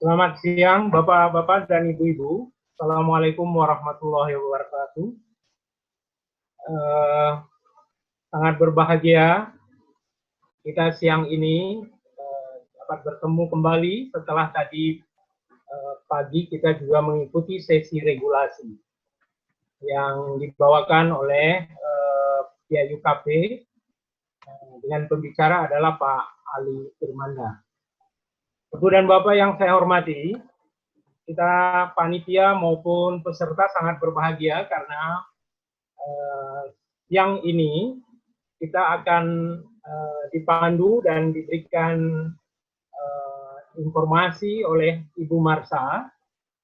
Selamat siang, Bapak-bapak dan Ibu-ibu. Assalamualaikum warahmatullahi wabarakatuh. Sangat berbahagia kita siang ini dapat bertemu kembali setelah tadi pagi kita juga mengikuti sesi regulasi yang dibawakan oleh pihak UKP dengan pembicara adalah Pak Ali Firmanda. Ibu dan Bapak yang saya hormati, kita panitia maupun peserta sangat berbahagia karena siang ini kita akan dipandu dan diberikan informasi oleh Ibu Marsha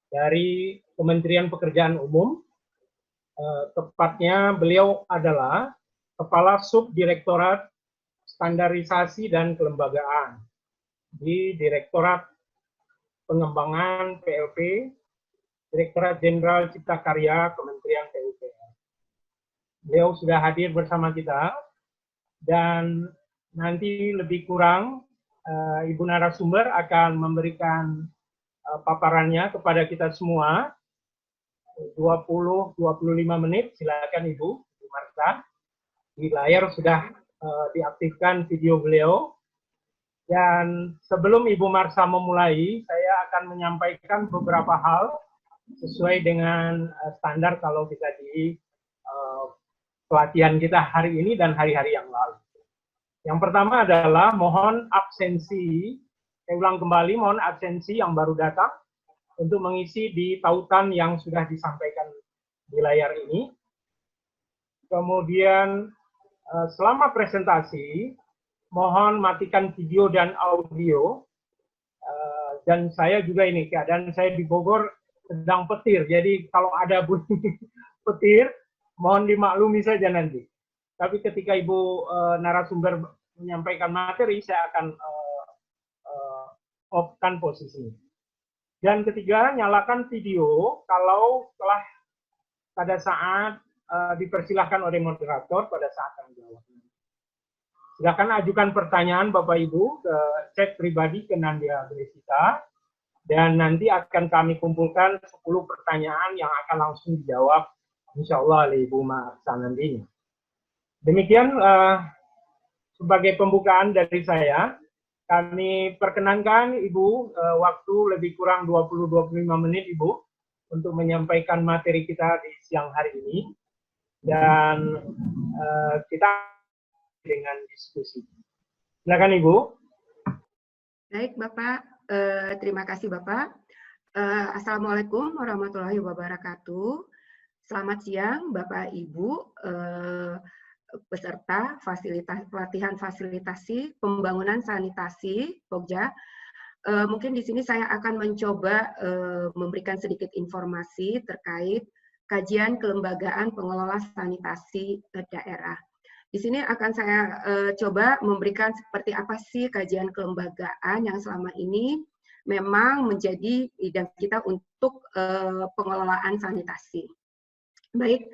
dari Kementerian Pekerjaan Umum. Tepatnya beliau adalah Kepala Subdirektorat Standarisasi dan Kelembagaan di Direktorat Pengembangan PLP, Direktorat Jenderal Cipta Karya Kementerian PUPR. Beliau sudah hadir bersama kita dan nanti lebih kurang Ibu narasumber akan memberikan paparannya kepada kita semua 20-25 menit. Silakan Ibu Marsha. Di layar sudah diaktifkan video beliau. Dan sebelum Ibu Marsha memulai, saya akan menyampaikan beberapa hal sesuai dengan standar kalau kita di pelatihan kita hari ini dan hari-hari yang lalu. Yang pertama adalah mohon absensi, saya ulang kembali, mohon absensi yang baru datang untuk mengisi di tautan yang sudah disampaikan di layar ini. Kemudian selama presentasi, mohon matikan video dan audio. Dan saya juga ini, keadaan saya di Bogor sedang petir, jadi kalau ada bunyi petir, mohon dimaklumi saja nanti. Tapi ketika Ibu narasumber menyampaikan materi, saya akan off-kan posisinya. Dan ketiga, nyalakan video kalau telah pada saat dipersilahkan oleh moderator pada saat tanya jawab. Silakan ajukan pertanyaan Bapak Ibu ke chat pribadi ke Nandia Gresita, dan nanti akan kami kumpulkan 10 pertanyaan yang akan langsung dijawab insya Allah oleh Ibu Marsha nantinya. Demikian sebagai pembukaan dari saya, kami perkenankan Ibu waktu lebih kurang 20-25 menit Ibu untuk menyampaikan materi kita di siang hari ini, dan kita dengan diskusi. Silakan Ibu. Baik Bapak, terima kasih Bapak. Assalamualaikum warahmatullahi wabarakatuh. Selamat siang Bapak Ibu, peserta pelatihan fasilitasi pembangunan sanitasi Pogja. Mungkin di sini saya akan mencoba memberikan sedikit informasi terkait kajian kelembagaan pengelola sanitasi daerah. Di sini akan saya coba memberikan seperti apa sih kajian kelembagaan yang selama ini memang menjadi bidang kita untuk pengelolaan sanitasi. Baik,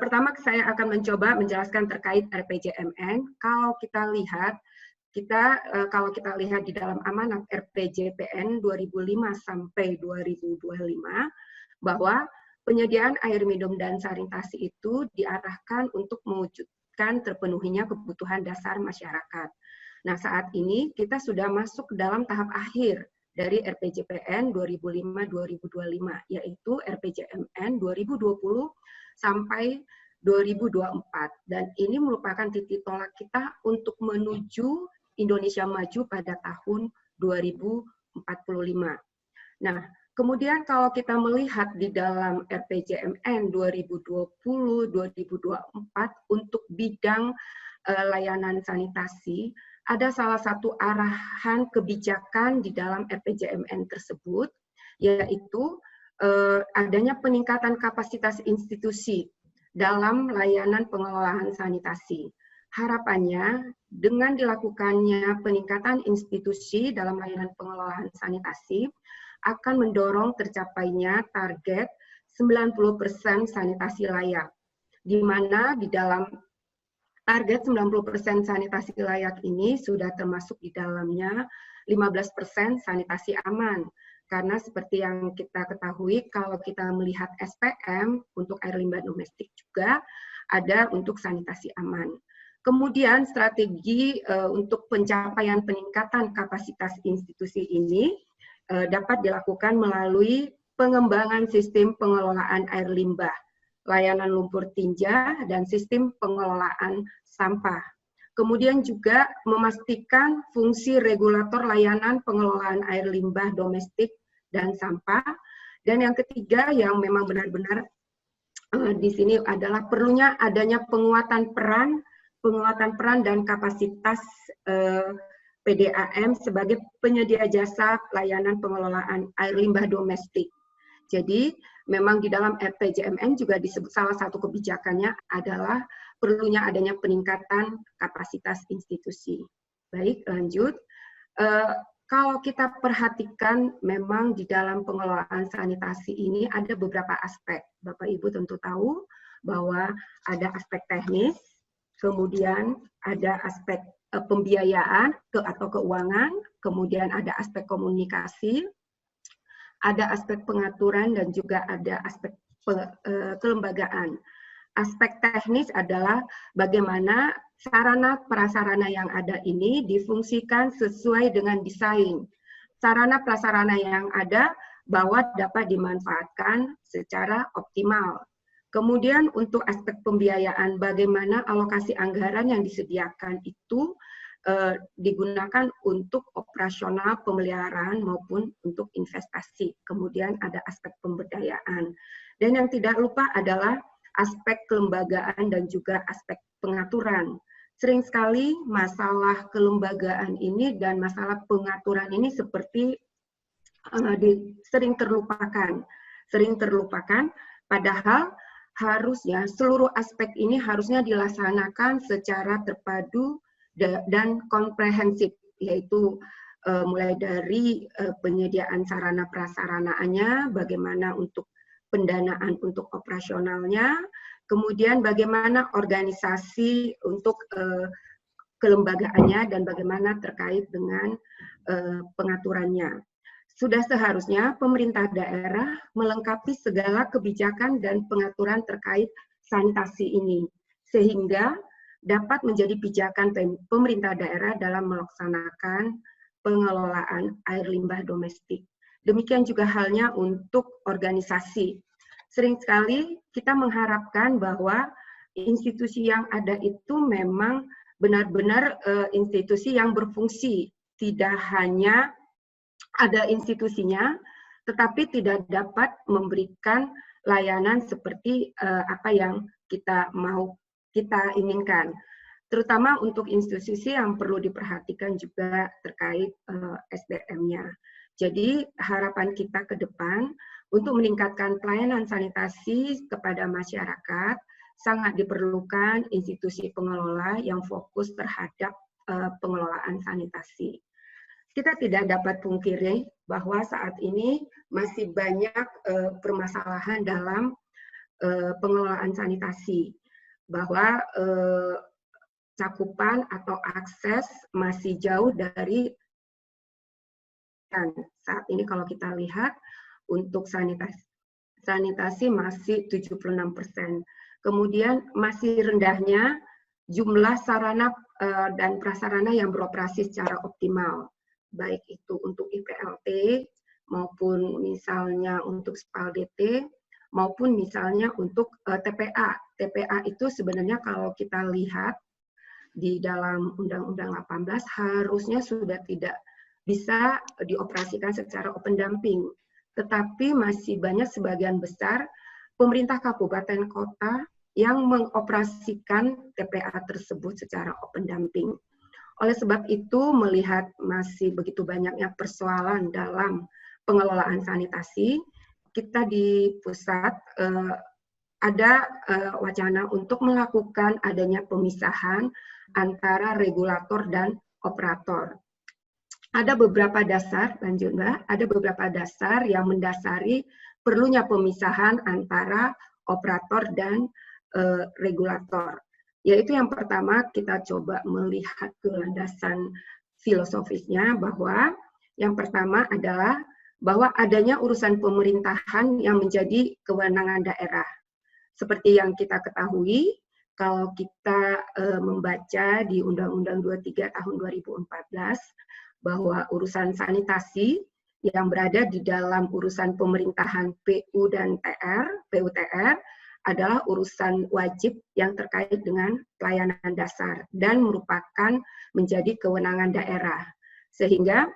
pertama saya akan mencoba menjelaskan terkait RPJMN. Kalau kita lihat di dalam amanat RPJPN 2005 sampai 2025 bahwa penyediaan air minum dan sanitasi itu diarahkan untuk mewujudkan terpenuhinya kebutuhan dasar masyarakat. Nah, saat ini kita sudah masuk ke dalam tahap akhir dari RPJPN 2005-2025, yaitu RPJMN 2020 sampai 2024. Dan ini merupakan titik tolak kita untuk menuju Indonesia maju pada tahun 2045. Nah, kemudian kalau kita melihat di dalam RPJMN 2020-2024 untuk bidang layanan sanitasi, ada salah satu arahan kebijakan di dalam RPJMN tersebut, yaitu adanya peningkatan kapasitas institusi dalam layanan pengelolaan sanitasi. Harapannya, dengan dilakukannya peningkatan institusi dalam layanan pengelolaan sanitasi, akan mendorong tercapainya target 90% sanitasi layak, di mana di dalam target 90% sanitasi layak ini sudah termasuk di dalamnya 15% sanitasi aman. karena seperti yang kita ketahui, kalau kita melihat SPM untuk air limbah domestik juga ada untuk sanitasi aman. Kemudian strategi untuk pencapaian peningkatan kapasitas institusi ini dapat dilakukan melalui pengembangan sistem pengelolaan air limbah, layanan lumpur tinja, dan sistem pengelolaan sampah. Kemudian juga memastikan fungsi regulator layanan pengelolaan air limbah domestik dan sampah. Dan yang ketiga yang memang benar-benar di sini adalah perlunya adanya penguatan peran dan kapasitas PDAM sebagai penyedia jasa layanan pengelolaan air limbah domestik. Jadi memang di dalam RPJMN juga disebut salah satu kebijakannya adalah perlunya adanya peningkatan kapasitas institusi. Baik, lanjut. Kalau kita perhatikan memang di dalam pengelolaan sanitasi ini ada beberapa aspek. Bapak Ibu tentu tahu bahwa ada aspek teknis, kemudian ada aspek pembiayaan atau keuangan, kemudian ada aspek komunikasi, ada aspek pengaturan, dan juga ada aspek kelembagaan. Aspek teknis adalah bagaimana sarana prasarana yang ada ini difungsikan sesuai dengan desain. Sarana prasarana yang ada bahwa dapat dimanfaatkan secara optimal. Kemudian untuk aspek pembiayaan, bagaimana alokasi anggaran yang disediakan itu digunakan untuk operasional pemeliharaan maupun untuk investasi. Kemudian ada aspek pemberdayaan. Dan yang tidak lupa adalah aspek kelembagaan dan juga aspek pengaturan. Sering sekali masalah kelembagaan ini dan masalah pengaturan ini seperti sering terlupakan. Padahal harusnya seluruh aspek ini harusnya dilaksanakan secara terpadu dan komprehensif, yaitu mulai dari penyediaan sarana prasaranaannya, bagaimana untuk pendanaan untuk operasionalnya, kemudian bagaimana organisasi untuk kelembagaannya, dan bagaimana terkait dengan pengaturannya. Sudah seharusnya pemerintah daerah melengkapi segala kebijakan dan pengaturan terkait sanitasi ini, sehingga dapat menjadi pijakan pemerintah daerah dalam melaksanakan pengelolaan air limbah domestik. Demikian juga halnya untuk organisasi. Sering sekali kita mengharapkan bahwa institusi yang ada itu memang benar-benar institusi yang berfungsi, tidak hanya ada institusinya, tetapi tidak dapat memberikan layanan seperti apa yang kita inginkan, terutama untuk institusi yang perlu diperhatikan juga terkait SDM-nya. Jadi harapan kita ke depan untuk meningkatkan pelayanan sanitasi kepada masyarakat sangat diperlukan institusi pengelola yang fokus terhadap pengelolaan sanitasi. Kita tidak dapat pungkiri bahwa saat ini masih banyak permasalahan dalam pengelolaan sanitasi, bahwa cakupan atau akses masih jauh dari saat ini. Kalau kita lihat untuk sanitasi masih 76%. Kemudian masih rendahnya jumlah sarana dan prasarana yang beroperasi secara optimal, baik itu untuk IPLT maupun misalnya untuk SPAL DT maupun misalnya untuk TPA. TPA itu sebenarnya kalau kita lihat di dalam Undang-Undang 18 harusnya sudah tidak bisa dioperasikan secara open dumping. Tetapi masih banyak sebagian besar pemerintah kabupaten kota yang mengoperasikan TPA tersebut secara open dumping. Oleh sebab itu, melihat masih begitu banyaknya persoalan dalam pengelolaan sanitasi, kita di pusat ada wacana untuk melakukan adanya pemisahan antara regulator dan operator. Ada beberapa dasar, lanjut Mbak, ada beberapa dasar yang mendasari perlunya pemisahan antara operator dan regulator. Yaitu yang pertama, kita coba melihat ke landasan filosofisnya, bahwa yang pertama adalah bahwa adanya urusan pemerintahan yang menjadi kewenangan daerah. Seperti yang kita ketahui, kalau kita membaca di Undang-Undang 23 tahun 2014, bahwa urusan sanitasi yang berada di dalam urusan pemerintahan PU dan PUTR adalah urusan wajib yang terkait dengan pelayanan dasar dan merupakan menjadi kewenangan daerah. Sehingga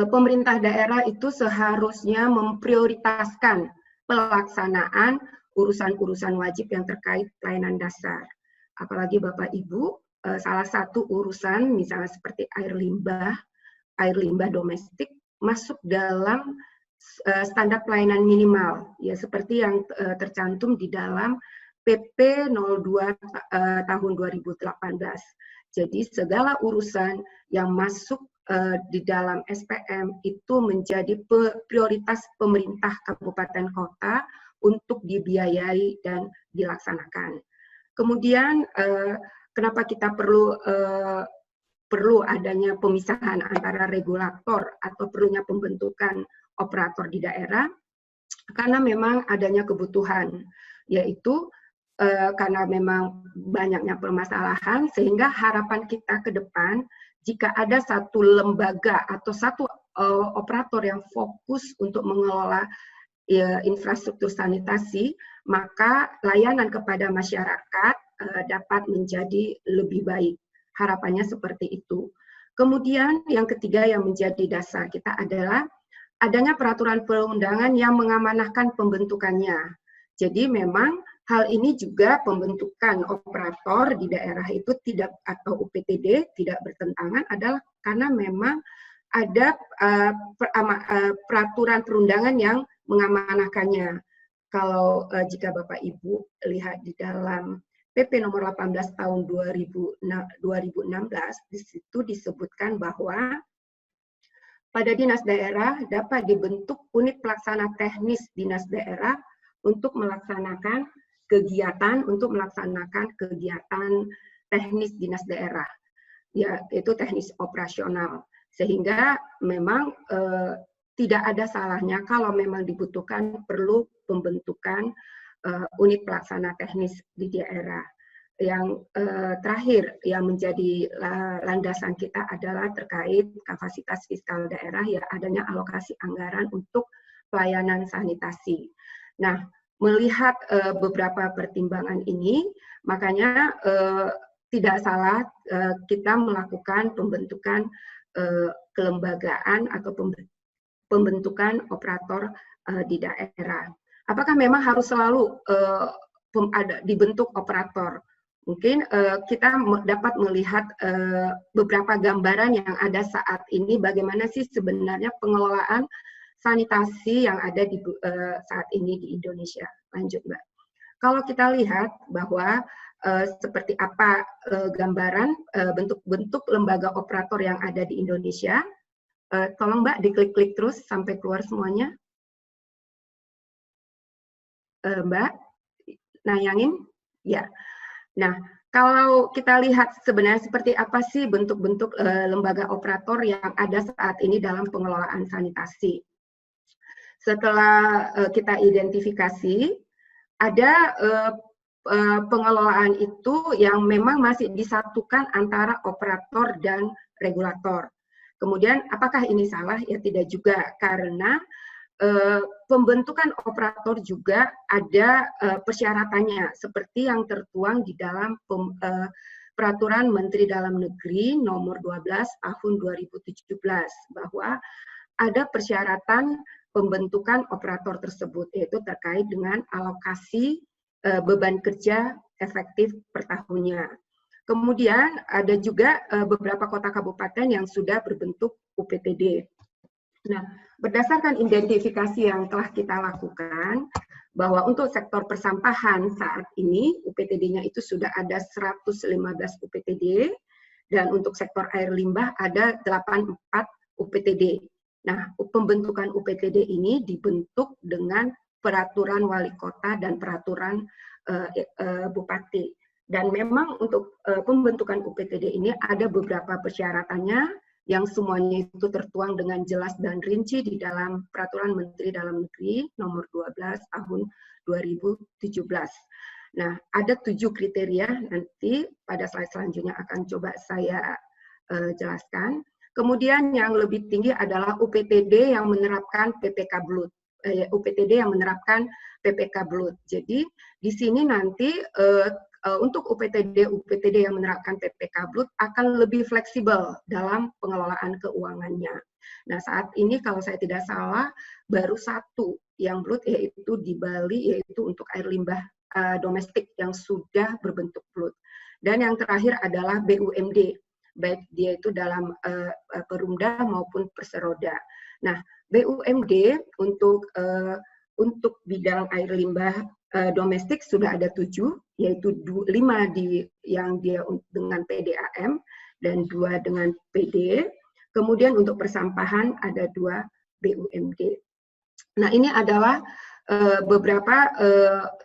pemerintah daerah itu seharusnya memprioritaskan pelaksanaan urusan-urusan wajib yang terkait pelayanan dasar. Apalagi Bapak Ibu, salah satu urusan misalnya seperti air limbah domestik masuk dalam standar pelayanan minimal, ya seperti yang tercantum di dalam PP 02 tahun 2018. Jadi segala urusan yang masuk di dalam SPM itu menjadi prioritas pemerintah kabupaten kota untuk dibiayai dan dilaksanakan. Kemudian kenapa kita perlu adanya pemisahan antara regulator atau perlunya pembentukan operator di daerah? Karena memang adanya kebutuhan, yaitu karena memang banyaknya permasalahan, sehingga harapan kita ke depan jika ada satu lembaga atau satu operator yang fokus untuk mengelola infrastruktur sanitasi, maka layanan kepada masyarakat dapat menjadi lebih baik. Harapannya seperti itu. Kemudian yang ketiga yang menjadi dasar kita adalah adanya peraturan perundangan yang mengamanahkan pembentukannya. Jadi memang hal ini juga pembentukan operator di daerah itu tidak, atau UPTD tidak bertentangan adalah karena memang ada peraturan perundangan yang mengamanahkannya. Kalau jika Bapak Ibu lihat di dalam PP nomor 18 tahun 2016, di situ disebutkan bahwa pada dinas daerah dapat dibentuk unit pelaksana teknis dinas daerah untuk melaksanakan kegiatan teknis dinas daerah, yaitu teknis operasional. Sehingga memang tidak ada salahnya kalau memang dibutuhkan perlu pembentukan unit pelaksana teknis di daerah. Yang terakhir yang menjadi landasan kita adalah terkait kapasitas fiskal daerah, ya adanya alokasi anggaran untuk pelayanan sanitasi. Nah, melihat beberapa pertimbangan ini, makanya tidak salah kita melakukan pembentukan kelembagaan atau pembentukan operator di daerah. Apakah memang harus selalu dibentuk operator? Mungkin kita dapat melihat beberapa gambaran yang ada saat ini, bagaimana sih sebenarnya pengelolaan sanitasi yang ada di saat ini di Indonesia. Lanjut, Mbak. Kalau kita lihat bahwa seperti apa gambaran bentuk-bentuk lembaga operator yang ada di Indonesia, tolong Mbak diklik-klik terus sampai keluar semuanya. Mbak, nayangin? Ya. Nah, kalau kita lihat sebenarnya seperti apa sih bentuk-bentuk lembaga operator yang ada saat ini dalam pengelolaan sanitasi. Setelah kita identifikasi, ada pengelolaan itu yang memang masih disatukan antara operator dan regulator. Kemudian apakah ini salah? Ya tidak juga, karena pembentukan operator juga ada persyaratannya seperti yang tertuang di dalam Peraturan Menteri Dalam Negeri Nomor 12 Tahun 2017 bahwa ada persyaratan pembentukan operator tersebut, yaitu terkait dengan alokasi beban kerja efektif per tahunnya. Kemudian ada juga beberapa kota kabupaten yang sudah berbentuk UPTD. Nah, berdasarkan identifikasi yang telah kita lakukan, bahwa untuk sektor persampahan saat ini UPTD-nya itu sudah ada 115 UPTD, dan untuk sektor air limbah ada 84 UPTD. Nah, pembentukan UPTD ini dibentuk dengan peraturan wali kota dan peraturan bupati. Dan memang untuk pembentukan UPTD ini ada beberapa persyaratannya, yang semuanya itu tertuang dengan jelas dan rinci di dalam Peraturan Menteri Dalam Negeri Nomor 12 Tahun 2017. Nah, ada 7 kriteria, nanti pada slide selanjutnya akan coba saya jelaskan. Kemudian yang lebih tinggi adalah UPTD yang menerapkan PPK BLUT. UPTD yang menerapkan PPK BLUT. Jadi di sini nanti untuk UPTD yang menerapkan PPK BLUT akan lebih fleksibel dalam pengelolaan keuangannya. Nah, saat ini kalau saya tidak salah baru 1 yang BLUT, yaitu di Bali, yaitu untuk air limbah domestik yang sudah berbentuk BLUT. Dan yang terakhir adalah BUMD, baik dia itu dalam Perumda maupun Perseroda. Nah, BUMD untuk bidang air limbah domestik sudah ada 7, yaitu 5 yang dia dengan PDAM dan 2 dengan PD. Kemudian untuk persampahan ada 2 BUMD. Nah, ini adalah beberapa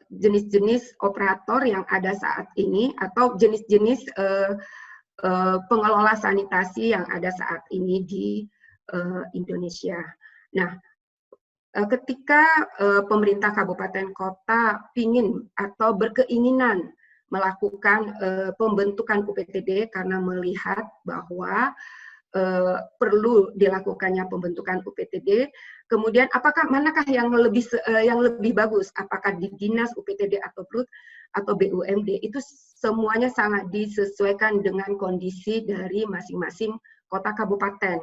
jenis-jenis operator yang ada saat ini atau jenis-jenis pengelola sanitasi yang ada saat ini di Indonesia. Nah, ketika pemerintah kabupaten kota ingin atau berkeinginan melakukan pembentukan UPTD karena melihat bahwa perlu dilakukannya pembentukan UPTD, kemudian manakah yang lebih bagus, apakah di dinas UPTD atau BLUT atau BUMD, itu semuanya sangat disesuaikan dengan kondisi dari masing-masing kota kabupaten.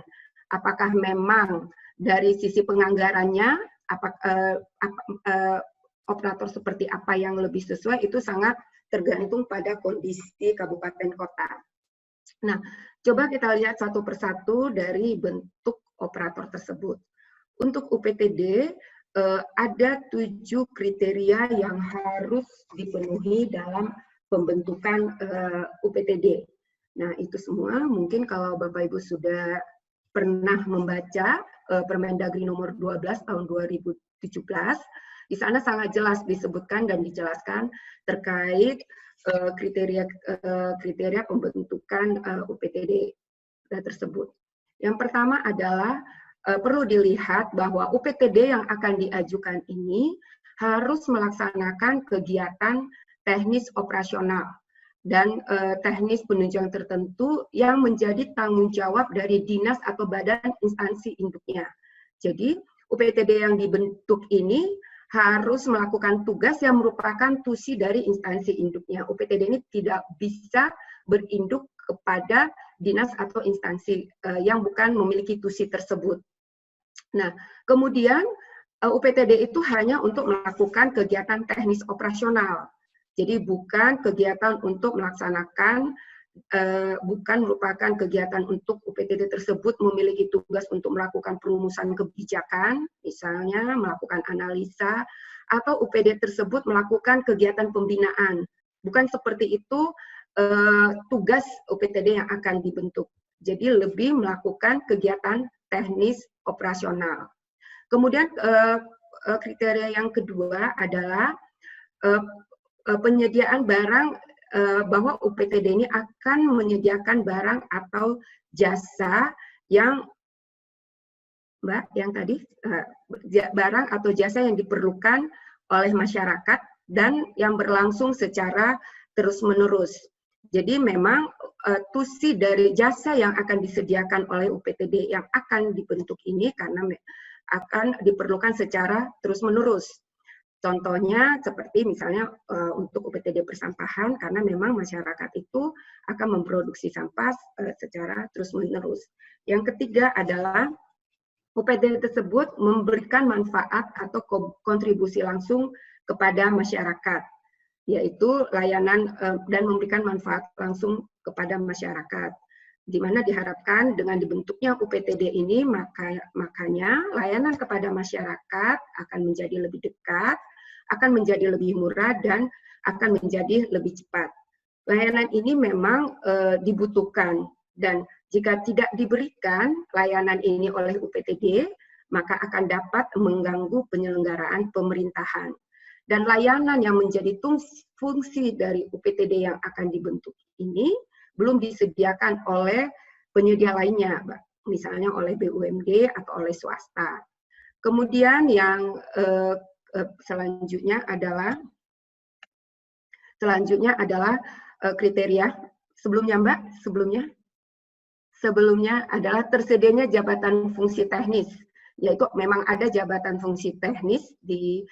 Apakah memang dari sisi penganggarannya, operator seperti apa yang lebih sesuai, itu sangat tergantung pada kondisi kabupaten kota. Nah, coba kita lihat satu persatu dari bentuk operator tersebut. Untuk UPTD, ada 7 kriteria yang harus dipenuhi dalam pembentukan UPTD. Nah, itu semua mungkin kalau Bapak Ibu sudah pernah membaca Permendagri nomor 12 tahun 2017, di sana sangat jelas disebutkan dan dijelaskan terkait kriteria pembentukan UPTD tersebut. Yang pertama adalah perlu dilihat bahwa UPTD yang akan diajukan ini harus melaksanakan kegiatan teknis operasional dan teknis penunjang tertentu yang menjadi tanggung jawab dari dinas atau badan instansi induknya. Jadi UPTD yang dibentuk ini harus melakukan tugas yang merupakan tusi dari instansi induknya. UPTD ini tidak bisa berinduk kepada dinas atau instansi yang bukan memiliki tusi tersebut. Nah, kemudian UPTD itu hanya untuk melakukan kegiatan teknis operasional. Jadi bukan kegiatan untuk melaksanakan, bukan merupakan kegiatan untuk UPTD tersebut memiliki tugas untuk melakukan perumusan kebijakan, misalnya melakukan analisa, atau UPTD tersebut melakukan kegiatan pembinaan. Bukan seperti itu tugas UPTD yang akan dibentuk. Jadi lebih melakukan kegiatan teknis operasional. Kemudian kriteria yang kedua adalah penyediaan barang, bahwa UPTD ini akan menyediakan barang atau jasa yang tadi barang atau jasa yang diperlukan oleh masyarakat dan yang berlangsung secara terus-menerus. Jadi memang tusi dari jasa yang akan disediakan oleh UPTD yang akan dibentuk ini karena akan diperlukan secara terus-menerus. Contohnya seperti misalnya untuk UPTD persampahan, karena memang masyarakat itu akan memproduksi sampah secara terus-menerus. Yang ketiga adalah UPTD tersebut memberikan manfaat atau kontribusi langsung kepada masyarakat, yaitu layanan dan memberikan manfaat langsung kepada masyarakat. Di mana diharapkan dengan dibentuknya UPTD ini, makanya layanan kepada masyarakat akan menjadi lebih dekat, akan menjadi lebih murah, dan akan menjadi lebih cepat. Layanan ini memang dibutuhkan, dan jika tidak diberikan layanan ini oleh UPTD, maka akan dapat mengganggu penyelenggaraan pemerintahan. Dan layanan yang menjadi fungsi dari UPTD yang akan dibentuk ini belum disediakan oleh penyedia lainnya, misalnya oleh BUMD atau oleh swasta. Kemudian yang selanjutnya adalah kriteria sebelumnya adalah tersedianya jabatan fungsi teknis, yaitu memang ada jabatan fungsi teknis di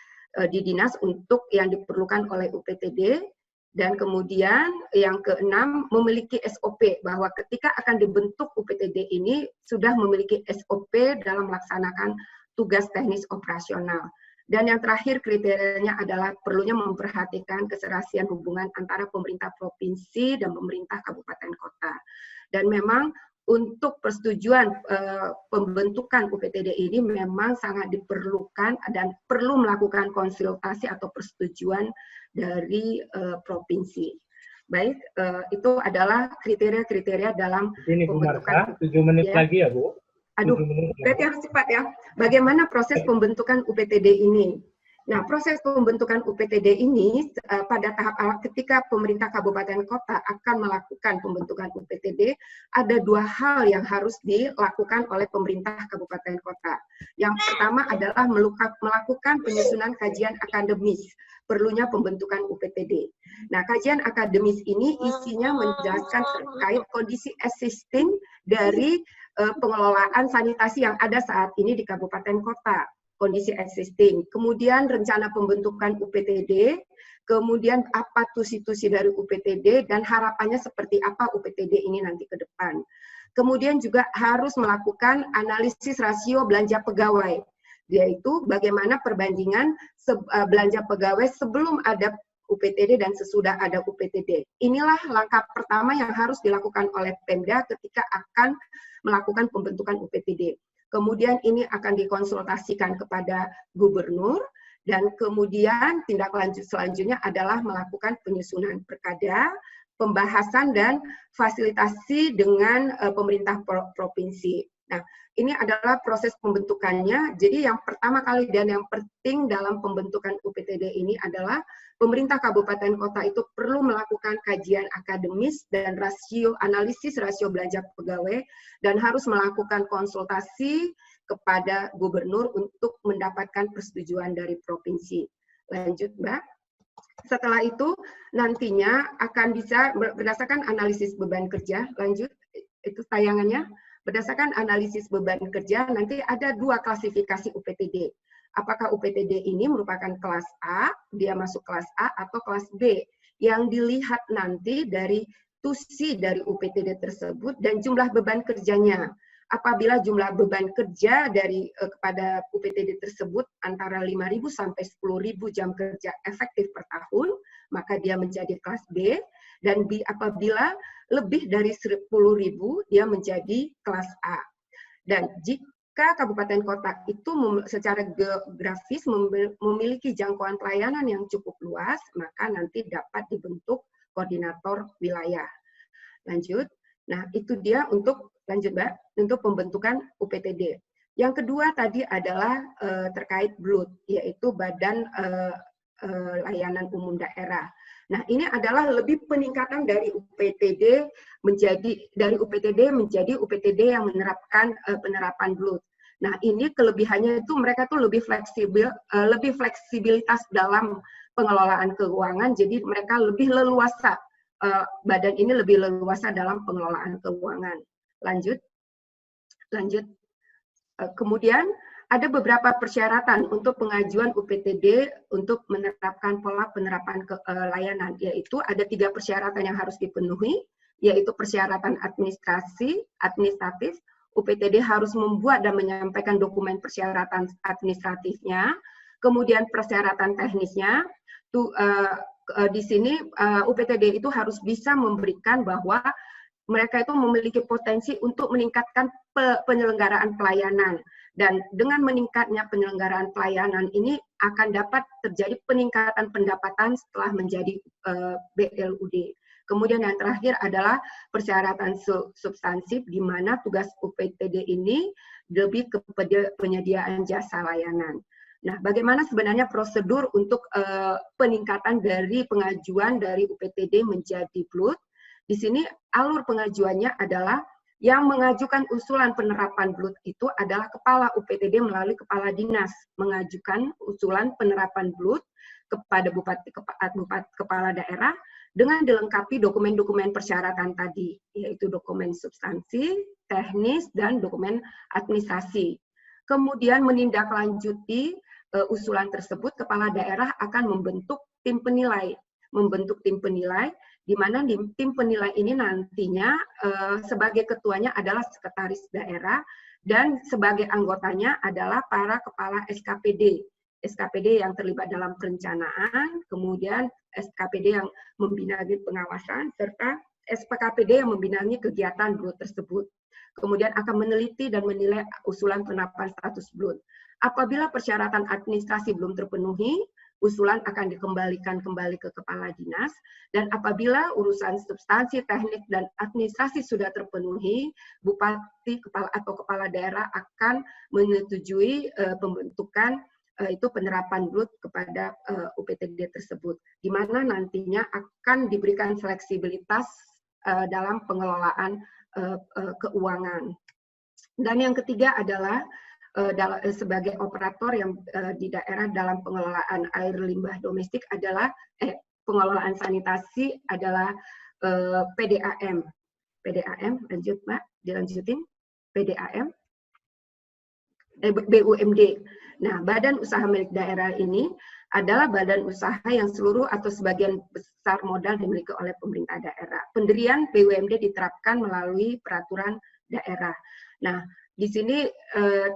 dinas untuk yang diperlukan oleh UPTD. Dan kemudian yang keenam, memiliki SOP, bahwa ketika akan dibentuk UPTD ini sudah memiliki SOP dalam melaksanakan tugas teknis operasional. Dan yang terakhir kriterianya adalah perlunya memperhatikan keserasian hubungan antara pemerintah provinsi dan pemerintah kabupaten kota. Dan memang untuk persetujuan pembentukan UPTD ini memang sangat diperlukan dan perlu melakukan konsultasi atau persetujuan dari provinsi. Baik, itu adalah kriteria-kriteria dalam pembentukan. 7 menit ya. Lagi ya, Bu. Aduh, berarti harus cepat ya. Bagaimana proses pembentukan UPTD ini? Nah, proses pembentukan UPTD ini pada tahap awal ketika pemerintah kabupaten kota akan melakukan pembentukan UPTD, ada dua hal yang harus dilakukan oleh pemerintah kabupaten kota. Yang pertama adalah melakukan penyusunan kajian akademis perlunya pembentukan UPTD. Nah, kajian akademis ini isinya menjelaskan terkait kondisi existing dari pengelolaan sanitasi yang ada saat ini di kabupaten kota. Kondisi existing, kemudian rencana pembentukan UPTD, kemudian apa tusi-tusi dari UPTD, dan harapannya seperti apa UPTD ini nanti ke depan. Kemudian juga harus melakukan analisis rasio belanja pegawai, yaitu bagaimana perbandingan belanja pegawai sebelum ada UPTD dan sesudah ada UPTD. Inilah langkah pertama yang harus dilakukan oleh Pemda ketika akan melakukan pembentukan UPTD. Kemudian ini akan dikonsultasikan kepada gubernur, dan kemudian tindak lanjut selanjutnya adalah melakukan penyusunan perkada, pembahasan dan fasilitasi dengan pemerintah provinsi. Nah, ini adalah proses pembentukannya. Jadi yang pertama kali dan yang penting dalam pembentukan UPTD ini adalah pemerintah kabupaten kota itu perlu melakukan kajian akademis dan analisis rasio belanja pegawai, dan harus melakukan konsultasi kepada gubernur untuk mendapatkan persetujuan dari provinsi. Lanjut, Mbak. Setelah itu nantinya akan bisa berdasarkan analisis beban kerja, lanjut, itu tayangannya. Berdasarkan analisis beban kerja, nanti ada dua klasifikasi UPTD. Apakah UPTD ini merupakan kelas A, dia masuk kelas A, atau kelas B, yang dilihat nanti dari tusi dari UPTD tersebut dan jumlah beban kerjanya. Apabila jumlah beban kerja dari kepada UPTD tersebut antara 5.000 sampai 10.000 jam kerja efektif per tahun, maka dia menjadi kelas B, dan apabila lebih dari 10.000 dia menjadi kelas A. Dan jika kabupaten kota itu secara geografis memiliki jangkauan pelayanan yang cukup luas, maka nanti dapat dibentuk koordinator wilayah. Lanjut. Nah, itu dia untuk lanjut, Mbak, untuk pembentukan UPTD. Yang kedua tadi adalah terkait BLUT, yaitu Badan Layanan Umum Daerah. Nah, ini adalah lebih peningkatan dari UPTD menjadi UPTD yang menerapkan penerapan BLUT. Nah, ini kelebihannya itu mereka tuh lebih fleksibilitas dalam pengelolaan keuangan, jadi mereka lebih leluasa. Badan ini lebih leluasa dalam pengelolaan keuangan. Lanjut. Kemudian ada beberapa persyaratan untuk pengajuan UPTD untuk menerapkan pola penerapan layanan, yaitu ada 3 persyaratan yang harus dipenuhi, yaitu persyaratan administratif, UPTD harus membuat dan menyampaikan dokumen persyaratan administratifnya, kemudian persyaratan teknisnya, di sini UPTD itu harus bisa memberikan bahwa mereka itu memiliki potensi untuk meningkatkan penyelenggaraan pelayanan. Dan dengan meningkatnya penyelenggaraan pelayanan ini akan dapat terjadi peningkatan pendapatan setelah menjadi BLUD. Kemudian yang terakhir adalah persyaratan substansif, di mana tugas UPTD ini lebih kepada penyediaan jasa layanan. Nah, bagaimana sebenarnya prosedur untuk peningkatan dari pengajuan dari UPTD menjadi BLUD? Di sini alur pengajuannya adalah Yang mengajukan usulan penerapan BLUT itu adalah Kepala UPTD melalui Kepala Dinas mengajukan usulan penerapan BLUT kepada Bupati, Kepala Daerah dengan dilengkapi dokumen-dokumen persyaratan tadi, yaitu dokumen substansi, teknis, dan dokumen administrasi. Kemudian menindaklanjuti usulan tersebut, Kepala Daerah akan membentuk tim penilai. Di mana tim penilai ini nantinya sebagai ketuanya adalah sekretaris daerah dan sebagai anggotanya adalah para kepala SKPD yang terlibat dalam perencanaan, kemudian SKPD yang membinangi pengawasan, serta SPKPD yang membinangi kegiatan BLUT tersebut. Kemudian akan meneliti dan menilai usulan penerapan status BLUT. Apabila persyaratan administrasi belum terpenuhi, usulan akan dikembalikan kembali ke kepala dinas, dan apabila urusan substansi, teknik, dan administrasi sudah terpenuhi, bupati atau kepala daerah akan menyetujui pembentukan itu penerapan BLUT kepada UPTD tersebut, di mana nantinya akan diberikan fleksibilitas dalam pengelolaan keuangan. Dan yang ketiga adalah sebagai operator yang di daerah dalam pengelolaan air limbah domestik adalah pengelolaan sanitasi adalah PDAM. PDAM, lanjut Mbak, dilanjutin. PDAM, BUMD. Nah, badan usaha milik daerah ini adalah badan usaha yang seluruh atau sebagian besar modal dimiliki oleh pemerintah daerah. Pendirian BUMD diterapkan melalui peraturan daerah. Nah, di sini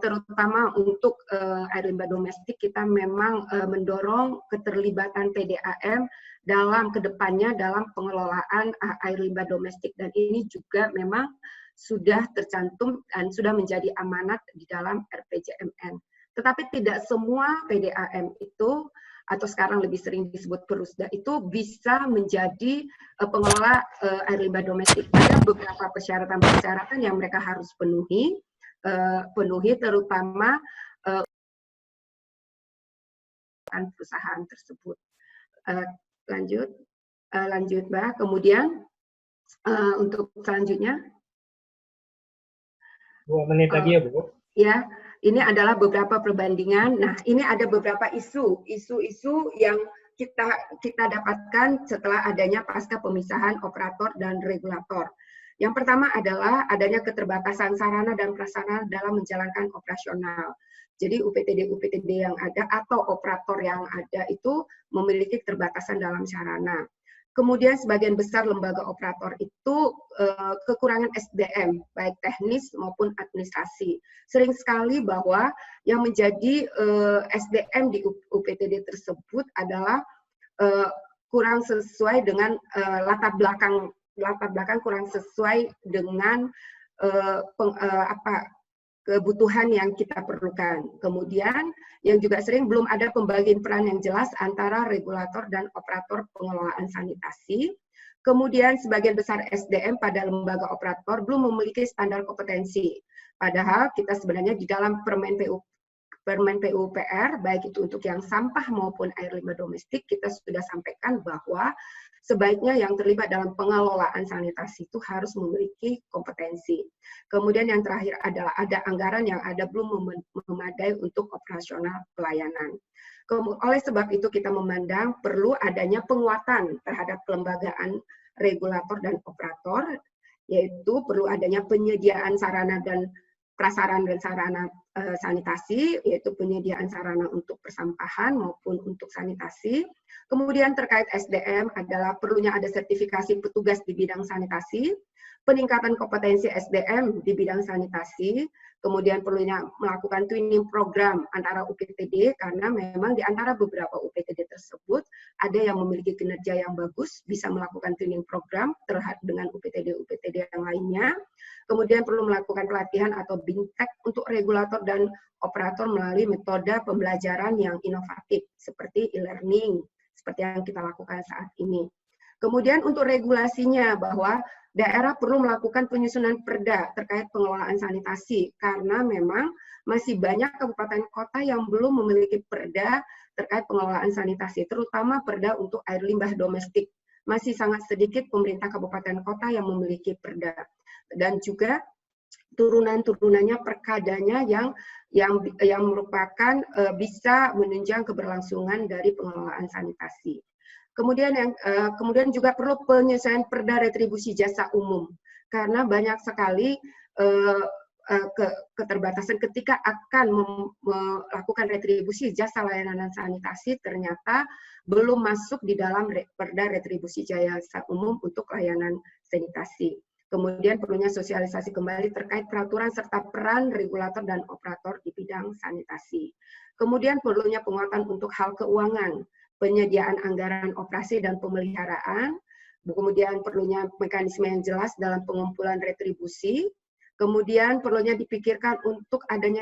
terutama untuk air limbah domestik kita memang mendorong keterlibatan PDAM dalam kedepannya dalam pengelolaan air limbah domestik, dan ini juga memang sudah tercantum dan sudah menjadi amanat di dalam RPJMN. Tetapi tidak semua PDAM itu, atau sekarang lebih sering disebut Perusda, itu bisa menjadi pengelola air limbah domestik. Ada beberapa persyaratan-persyaratan yang mereka harus penuhi terutama perusahaan tersebut. Lanjut Mbak. Kemudian untuk selanjutnya 2 menit lagi ya Bu. Ya, ini adalah beberapa perbandingan. Nah, ini ada beberapa isu yang kita dapatkan setelah adanya pasca pemisahan operator dan regulator. Yang pertama adalah adanya keterbatasan sarana dan prasarana dalam menjalankan operasional. Jadi UPTD yang ada atau operator yang ada itu memiliki keterbatasan dalam sarana. Kemudian sebagian besar lembaga operator itu kekurangan SDM, baik teknis maupun administrasi. Sering sekali bahwa yang menjadi SDM di UPTD tersebut adalah kurang sesuai dengan latar belakang kurang sesuai dengan kebutuhan yang kita perlukan. Kemudian yang juga sering belum ada pembagian peran yang jelas antara regulator dan operator pengelolaan sanitasi. Kemudian sebagian besar SDM pada lembaga operator belum memiliki standar kompetensi. Padahal kita sebenarnya di dalam Permen PUPR, baik itu untuk yang sampah maupun air limbah domestik, kita sudah sampaikan bahwa sebaiknya yang terlibat dalam pengelolaan sanitasi itu harus memiliki kompetensi. Kemudian yang terakhir adalah ada anggaran yang ada belum memadai untuk operasional pelayanan. Oleh sebab itu kita memandang perlu adanya penguatan terhadap kelembagaan regulator dan operator, yaitu perlu adanya penyediaan sarana dan prasarana dan sarana sanitasi, yaitu penyediaan sarana untuk persampahan maupun untuk sanitasi. Kemudian terkait SDM adalah perlunya ada sertifikasi petugas di bidang sanitasi, peningkatan kompetensi SDM di bidang sanitasi, kemudian perlunya melakukan twinning program antara UPTD, karena memang di antara beberapa UPTD tersebut ada yang memiliki kinerja yang bagus, bisa melakukan twinning program terhadap dengan UPTD yang lainnya. Kemudian perlu melakukan pelatihan atau bintek untuk regulator dan operator melalui metode pembelajaran yang inovatif, seperti e-learning, seperti yang kita lakukan saat ini. Kemudian untuk regulasinya, bahwa daerah perlu melakukan penyusunan perda terkait pengelolaan sanitasi, karena memang masih banyak kabupaten kota yang belum memiliki perda terkait pengelolaan sanitasi, terutama perda untuk air limbah domestik. Masih sangat sedikit pemerintah kabupaten kota yang memiliki perda. Dan juga turunan-turunannya, perkadanya yang merupakan bisa menunjang keberlangsungan dari pengelolaan sanitasi. Kemudian juga perlu penyesuaian Perda Retribusi Jasa Umum, karena banyak sekali keterbatasan ketika akan melakukan retribusi jasa layanan dan sanitasi, ternyata belum masuk di dalam Perda Retribusi Jasa Umum untuk layanan sanitasi. Kemudian perlunya sosialisasi kembali terkait peraturan serta peran regulator dan operator di bidang sanitasi. Kemudian perlunya penguatan untuk hal keuangan, penyediaan anggaran operasi dan pemeliharaan, kemudian perlunya mekanisme yang jelas dalam pengumpulan retribusi, kemudian perlunya dipikirkan untuk adanya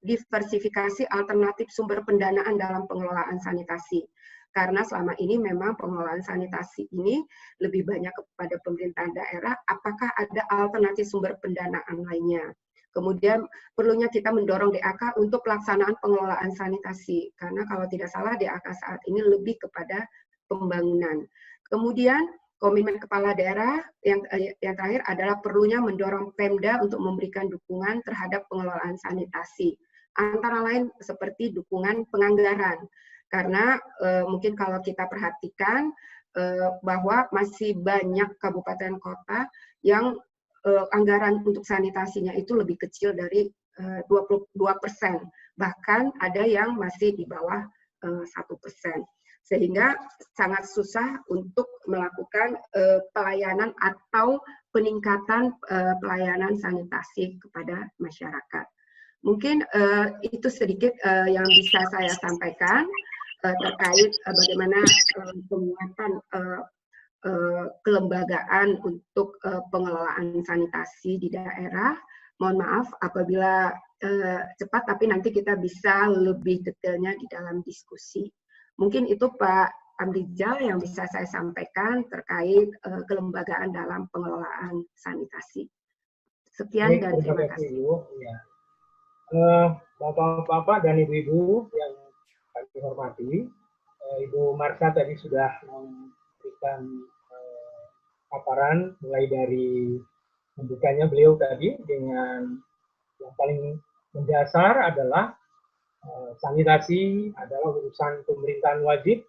diversifikasi alternatif sumber pendanaan dalam pengelolaan sanitasi. Karena selama ini memang pengelolaan sanitasi ini lebih banyak kepada pemerintahan daerah, apakah ada alternatif sumber pendanaan lainnya. Kemudian perlunya kita mendorong DAK untuk pelaksanaan pengelolaan sanitasi, karena kalau tidak salah DAK saat ini lebih kepada pembangunan. Kemudian komitmen kepala daerah yang terakhir adalah perlunya mendorong Pemda untuk memberikan dukungan terhadap pengelolaan sanitasi, antara lain seperti dukungan penganggaran. Karena mungkin kalau kita perhatikan bahwa masih banyak kabupaten kota yang anggaran untuk sanitasinya itu lebih kecil dari 22%, bahkan ada yang masih di bawah 1%. Sehingga sangat susah untuk melakukan pelayanan atau peningkatan pelayanan sanitasi kepada masyarakat. Mungkin itu sedikit yang bisa saya sampaikan terkait bagaimana penguatan kelembagaan untuk pengelolaan sanitasi di daerah. Mohon maaf apabila cepat, tapi nanti kita bisa lebih detailnya di dalam diskusi. Mungkin itu Pak Amrijal yang bisa saya sampaikan terkait kelembagaan dalam pengelolaan sanitasi. Sekian dan terima kasih. Ya. Bapak-bapak dan ibu-ibu yang kami hormati, Ibu Marsha tadi sudah memberikan paparan mulai dari pembukanya beliau tadi dengan yang paling mendasar adalah sanitasi adalah urusan pemerintahan wajib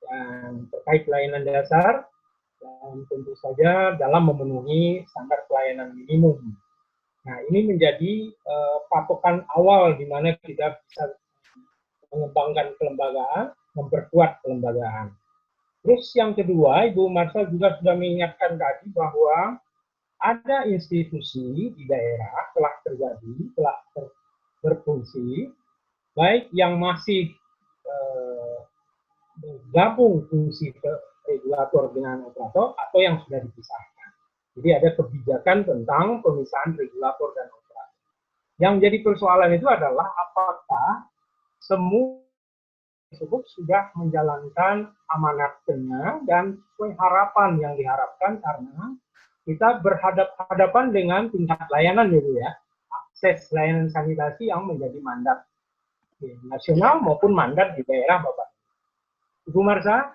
dan terkait pelayanan dasar dan tentu saja dalam memenuhi standar pelayanan minimum. Nah, ini menjadi patokan awal di mana kita bisa mengembangkan kelembagaan, memperkuat kelembagaan. Terus yang kedua, Ibu Marsha juga sudah mengingatkan tadi bahwa ada institusi di daerah telah terjadi, telah berfungsi, baik yang masih bergabung fungsi regulator dengan operator atau yang sudah dipisahkan. Jadi ada kebijakan tentang pemisahan regulator dan operator. Yang menjadi persoalan itu adalah apakah semua tersebut sudah menjalankan amanatnya dan sesuai harapan yang diharapkan, karena kita berhadapan dengan tingkat layanan gitu ya, akses layanan sanitasi yang menjadi mandat nasional maupun mandat di daerah, Bapak. Ibu Marsha,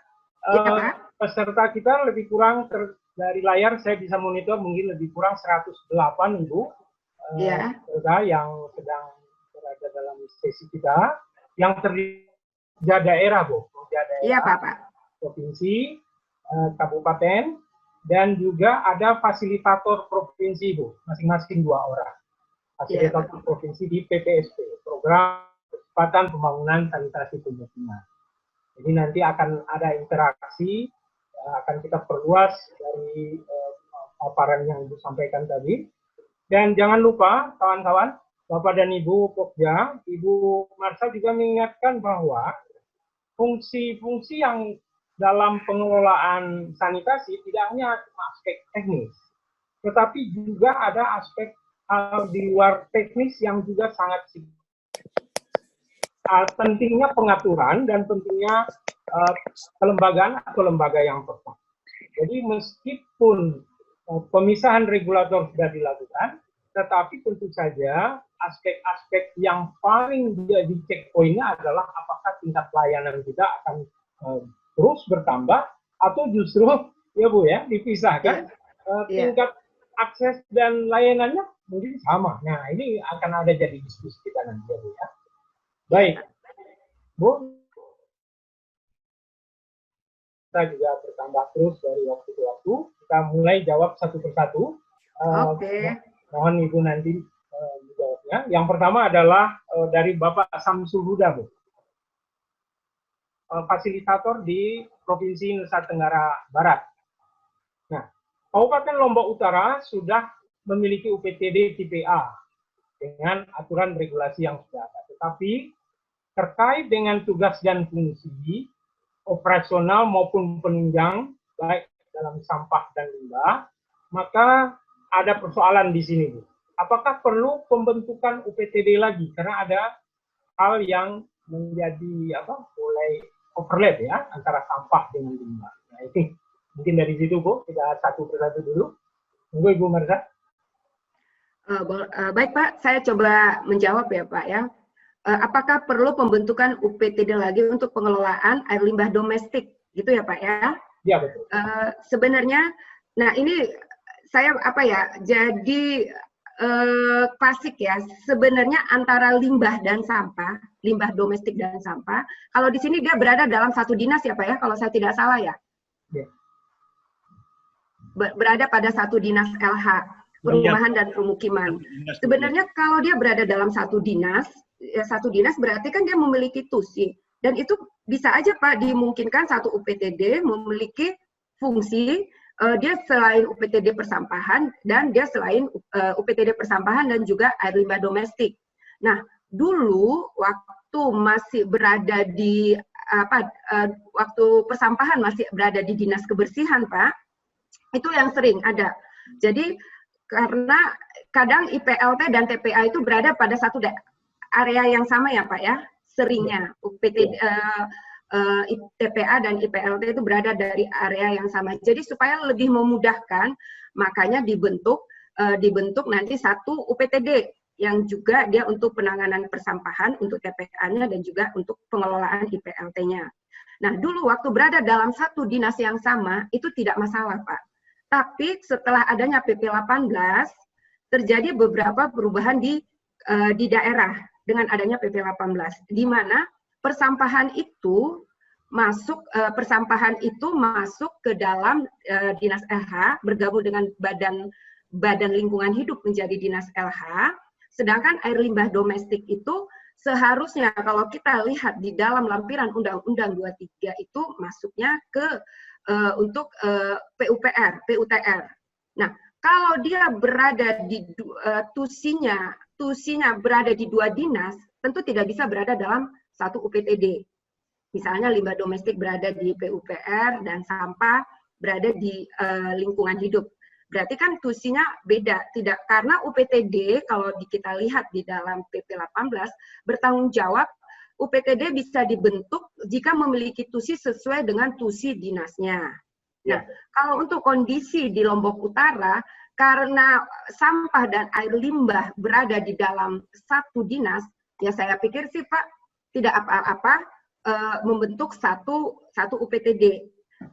peserta kita lebih kurang dari layar saya bisa monitor mungkin lebih kurang 108 Ibu peserta yang sedang berada dalam sesi kita, yang terdiri daerah, Bu. Daerah, iya, Bapak. Provinsi, kabupaten, dan juga ada fasilitator provinsi, Bu. Masing-masing 2 orang. Fasilitator provinsi di PPSP, Program Percepatan Pembangunan Sanitasi Pemukiman. Jadi nanti akan ada interaksi, akan kita perluas dari paparan yang Ibu sampaikan tadi. Dan jangan lupa, kawan-kawan, Bapak dan Ibu Pokja, Ibu Marsha juga mengingatkan bahwa fungsi-fungsi yang dalam pengelolaan sanitasi tidak hanya aspek teknis, tetapi juga ada aspek di luar teknis yang juga sangat pentingnya pengaturan dan pentingnya kelembagaan atau lembaga yang tepat. Jadi meskipun pemisahan regulator sudah dilakukan, tetapi tentu saja aspek-aspek yang paling jadi checkpoint-nya adalah apakah tingkat pelayanan kita akan terus bertambah atau justru ya Bu ya dipisahkan tingkat akses dan layanannya mungkin sama. Nah, ini akan ada jadi diskusi kita nanti ya, Bu ya. Baik, Bu, kita juga bertambah terus dari waktu ke waktu. Kita mulai jawab satu persatu. Oke. Mohon Ibu nanti menjawabnya. Yang pertama adalah dari Bapak Samsul Huda, Bu. Fasilitator di Provinsi Nusa Tenggara Barat. Nah, Kabupaten Lombok Utara sudah memiliki UPTD tipe A dengan aturan regulasi yang sudah ada. Tetapi terkait dengan tugas dan fungsi operasional maupun penunjang baik dalam sampah dan limbah, maka ada persoalan di sini, Bu. Apakah perlu pembentukan UPTD lagi? Karena ada hal yang menjadi mulai overlap ya antara sampah dengan limbah. Nah, ini mungkin dari situ, Bu, kita satu persatu dulu. Tunggu Ibu Marsha. Baik Pak, saya coba menjawab ya Pak ya. Apakah perlu pembentukan UPTD lagi untuk pengelolaan air limbah domestik, gitu ya Pak ya? Iya betul. Sebenarnya, nah ini saya jadi klasik ya. Sebenarnya antara limbah dan sampah, limbah domestik dan sampah. Kalau di sini dia berada dalam satu dinas ya Pak ya, kalau saya tidak salah ya. Ya. Berada pada satu dinas LH, perumahan dan pemukiman. Sebenarnya kalau dia berada dalam satu dinas berarti kan dia memiliki TUSI. Dan itu bisa aja Pak dimungkinkan satu UPTD memiliki fungsi, dia selain UPTD persampahan dan dia selain UPTD persampahan dan juga air limbah domestik. Nah, dulu waktu masih berada di waktu persampahan masih berada di dinas kebersihan Pak, itu yang sering ada. Jadi karena kadang IPLT dan TPA itu berada pada satu area yang sama ya Pak ya, seringnya UPTD, TPA dan IPLT itu berada dari area yang sama. Jadi supaya lebih memudahkan, makanya dibentuk nanti satu UPTD yang juga dia untuk penanganan persampahan, untuk TPA-nya dan juga untuk pengelolaan IPLT-nya. Nah, dulu waktu berada dalam satu dinas yang sama itu tidak masalah Pak. Tapi setelah adanya PP 18 terjadi beberapa perubahan di daerah dengan adanya PP 18, di mana persampahan itu masuk ke dalam dinas LH, bergabung dengan badan lingkungan hidup menjadi dinas LH. Sedangkan air limbah domestik itu seharusnya kalau kita lihat di dalam lampiran Undang-Undang 23 itu masuknya ke untuk PUTR. Nah, kalau dia berada di tusinya berada di dua dinas, tentu tidak bisa berada dalam satu UPTD. Misalnya limbah domestik berada di PUPR dan sampah berada di lingkungan hidup. Berarti kan tusinya beda, tidak karena UPTD kalau kita lihat di dalam PP 18 bertanggung jawab UPTD bisa dibentuk jika memiliki TUSI sesuai dengan TUSI dinasnya. Nah, kalau untuk kondisi di Lombok Utara, karena sampah dan air limbah berada di dalam satu dinas, ya saya pikir sih Pak, tidak apa-apa membentuk satu UPTD.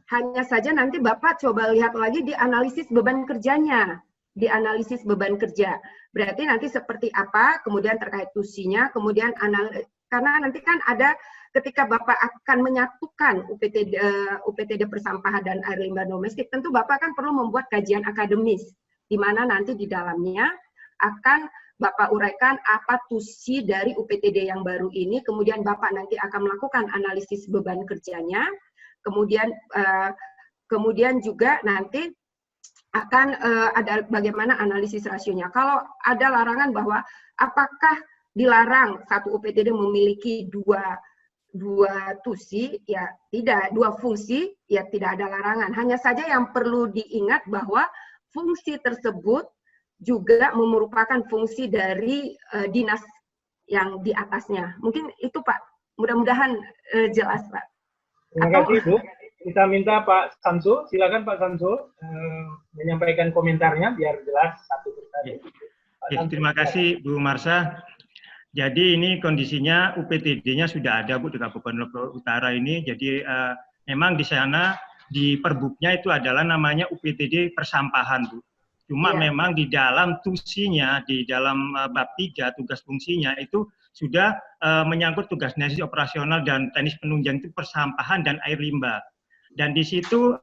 Hanya saja nanti Bapak coba lihat lagi di analisis beban kerjanya. Dianalisis beban kerja. Berarti nanti seperti apa, kemudian terkait TUSI-nya, kemudian karena nanti kan ada ketika Bapak akan menyatukan UPTD persampahan dan air limbah domestik, tentu Bapak kan perlu membuat kajian akademis, di mana nanti di dalamnya akan Bapak uraikan apa TUSI dari UPTD yang baru ini, kemudian Bapak nanti akan melakukan analisis beban kerjanya, kemudian juga nanti akan ada bagaimana analisis rasionya. Kalau ada larangan bahwa apakah dilarang satu UPTD memiliki dua TUSI, ya tidak, dua fungsi, ya tidak ada larangan. Hanya saja yang perlu diingat bahwa fungsi tersebut juga merupakan fungsi dari dinas yang di atasnya. Mungkin itu Pak, mudah-mudahan jelas Pak. Terima kasih Bu. Kita minta Pak Samsul, silakan Pak Samsul menyampaikan komentarnya biar jelas satu persatu. Terima kasih Bu Marsha. Jadi ini kondisinya UPTD-nya sudah ada Bu di Kabupaten Lombok Utara ini. Jadi memang di sana di perbuknya itu adalah namanya UPTD persampahan Bu. Cuma memang di dalam tusinya, di dalam bab 3 tugas fungsinya itu sudah menyangkut tugas teknis operasional dan teknis penunjang itu persampahan dan air limbah. Dan di situ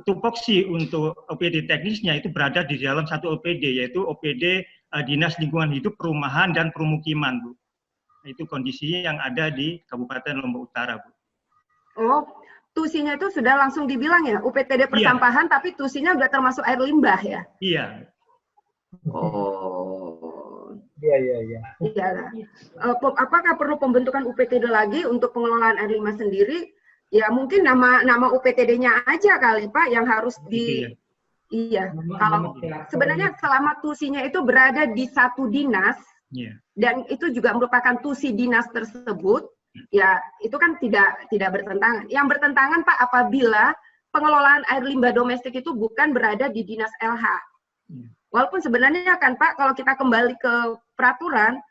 tupoksi untuk OPD teknisnya itu berada di dalam satu OPD, yaitu OPD Dinas Lingkungan Hidup, Perumahan, dan Permukiman, Bu. Itu kondisi yang ada di Kabupaten Lombok Utara, Bu. Oh, tusinya itu sudah langsung dibilang ya, UPTD persampahan, tapi tusinya udah termasuk air limbah ya? Iya. Oh. Iya. Apakah perlu pembentukan UPTD lagi untuk pengelolaan air limbah sendiri? Ya mungkin nama UPTD-nya aja kali Pak yang harus di... Iya, kalau sebenarnya selama tusinya itu berada di satu dinas, dan itu juga merupakan tusi dinas tersebut, ya itu kan tidak bertentangan. Yang bertentangan Pak apabila pengelolaan air limbah domestik itu bukan berada di dinas LH. Walaupun sebenarnya kan Pak kalau kita kembali ke peraturan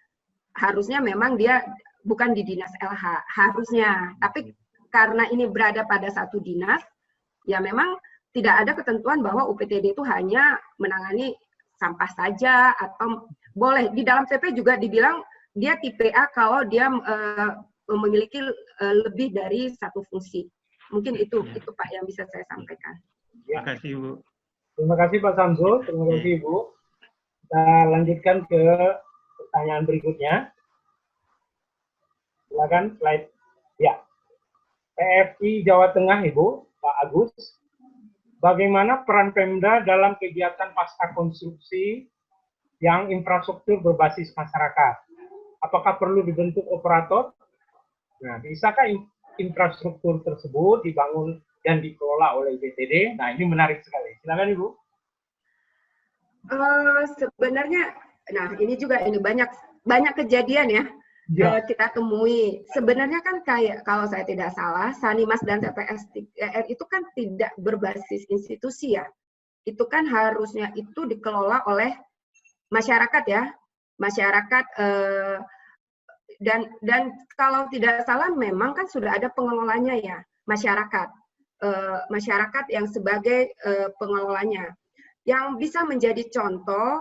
harusnya memang dia bukan di dinas LH harusnya. Tapi karena ini berada pada satu dinas, ya memang tidak ada ketentuan bahwa UPTD itu hanya menangani sampah saja atau boleh di dalam PP juga dibilang dia tipe A kalau dia memiliki lebih dari satu fungsi. Mungkin itu Pak yang bisa saya sampaikan. Terima kasih Bu. Terima kasih Pak Samsul, terima kasih Ibu. Kita lanjutkan ke pertanyaan berikutnya. Silakan slide. Ya. PFI Jawa Tengah Ibu, Pak Agus. Bagaimana peran Pemda dalam kegiatan pasca konstruksi yang infrastruktur berbasis masyarakat? Apakah perlu dibentuk operator? Nah, bisakah infrastruktur tersebut dibangun dan dikelola oleh UPTD? Nah, ini menarik sekali. Silakan Ibu. Sebenarnya, nah ini juga banyak kejadian ya. Kita temui. Sebenarnya kan kayak kalau saya tidak salah, Sanimas dan TPS 3R itu kan tidak berbasis institusi ya. Itu kan harusnya itu dikelola oleh masyarakat ya. Masyarakat dan kalau tidak salah memang kan sudah ada pengelolanya ya, masyarakat. Masyarakat yang sebagai pengelolanya. Yang bisa menjadi contoh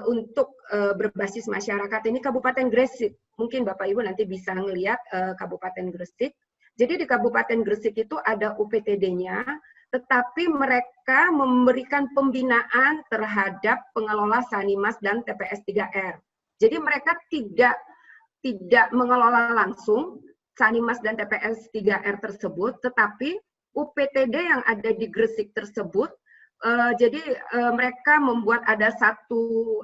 untuk berbasis masyarakat ini Kabupaten Gresik. Mungkin Bapak Ibu nanti bisa melihat Kabupaten Gresik. Jadi di Kabupaten Gresik itu ada UPTD-nya, tetapi mereka memberikan pembinaan terhadap pengelola Sanimas dan TPS 3R. Jadi mereka tidak mengelola langsung Sanimas dan TPS 3R tersebut, tetapi UPTD yang ada di Gresik tersebut jadi mereka membuat ada satu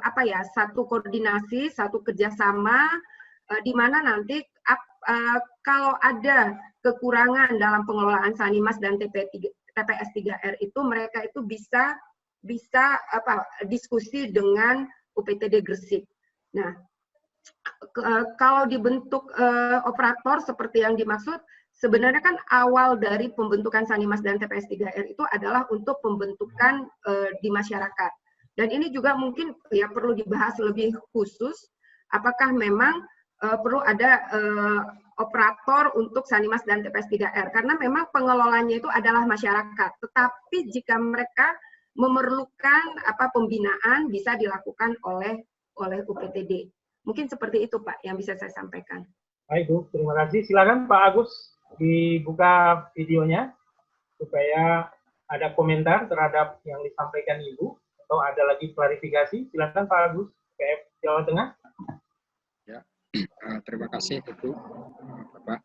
koordinasi, satu kerjasama di mana nanti kalau ada kekurangan dalam pengelolaan Sanimas dan TPS 3R itu mereka itu bisa diskusi dengan UPTD Gresik. Nah, kalau dibentuk operator seperti yang dimaksud, sebenarnya kan awal dari pembentukan Sanimas dan TPS 3R itu adalah untuk pembentukan di masyarakat. Dan ini juga mungkin ya perlu dibahas lebih khusus, apakah memang perlu ada operator untuk Sanimas dan TPS 3R. Karena memang pengelolanya itu adalah masyarakat. Tetapi jika mereka memerlukan pembinaan bisa dilakukan oleh UPTD. Mungkin seperti itu Pak yang bisa saya sampaikan. Baik Bu, terima kasih. Silakan Pak Agus dibuka videonya supaya ada komentar terhadap yang disampaikan Ibu atau ada lagi klarifikasi. Silakan Pak Agus, PF Jawa Tengah. Ya, terima kasih Ibu, Bapak.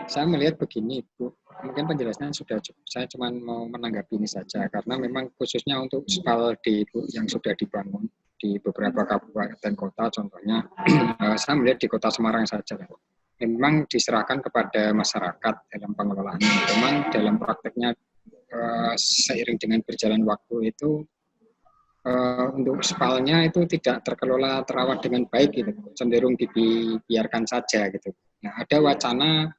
Saya melihat begini, Bu. Mungkin penjelasannya sudah cukup. Saya cuma mau menanggapi ini saja karena memang khususnya untuk SPALD yang sudah dibangun di beberapa kabupaten kota, contohnya saya melihat di Kota Semarang saja, memang diserahkan kepada masyarakat dalam pengelolaannya. Memang dalam prakteknya seiring dengan berjalan waktu itu untuk SPAL-nya itu tidak terawat dengan baik gitu, cenderung dibiarkan saja gitu. Nah, ada wacana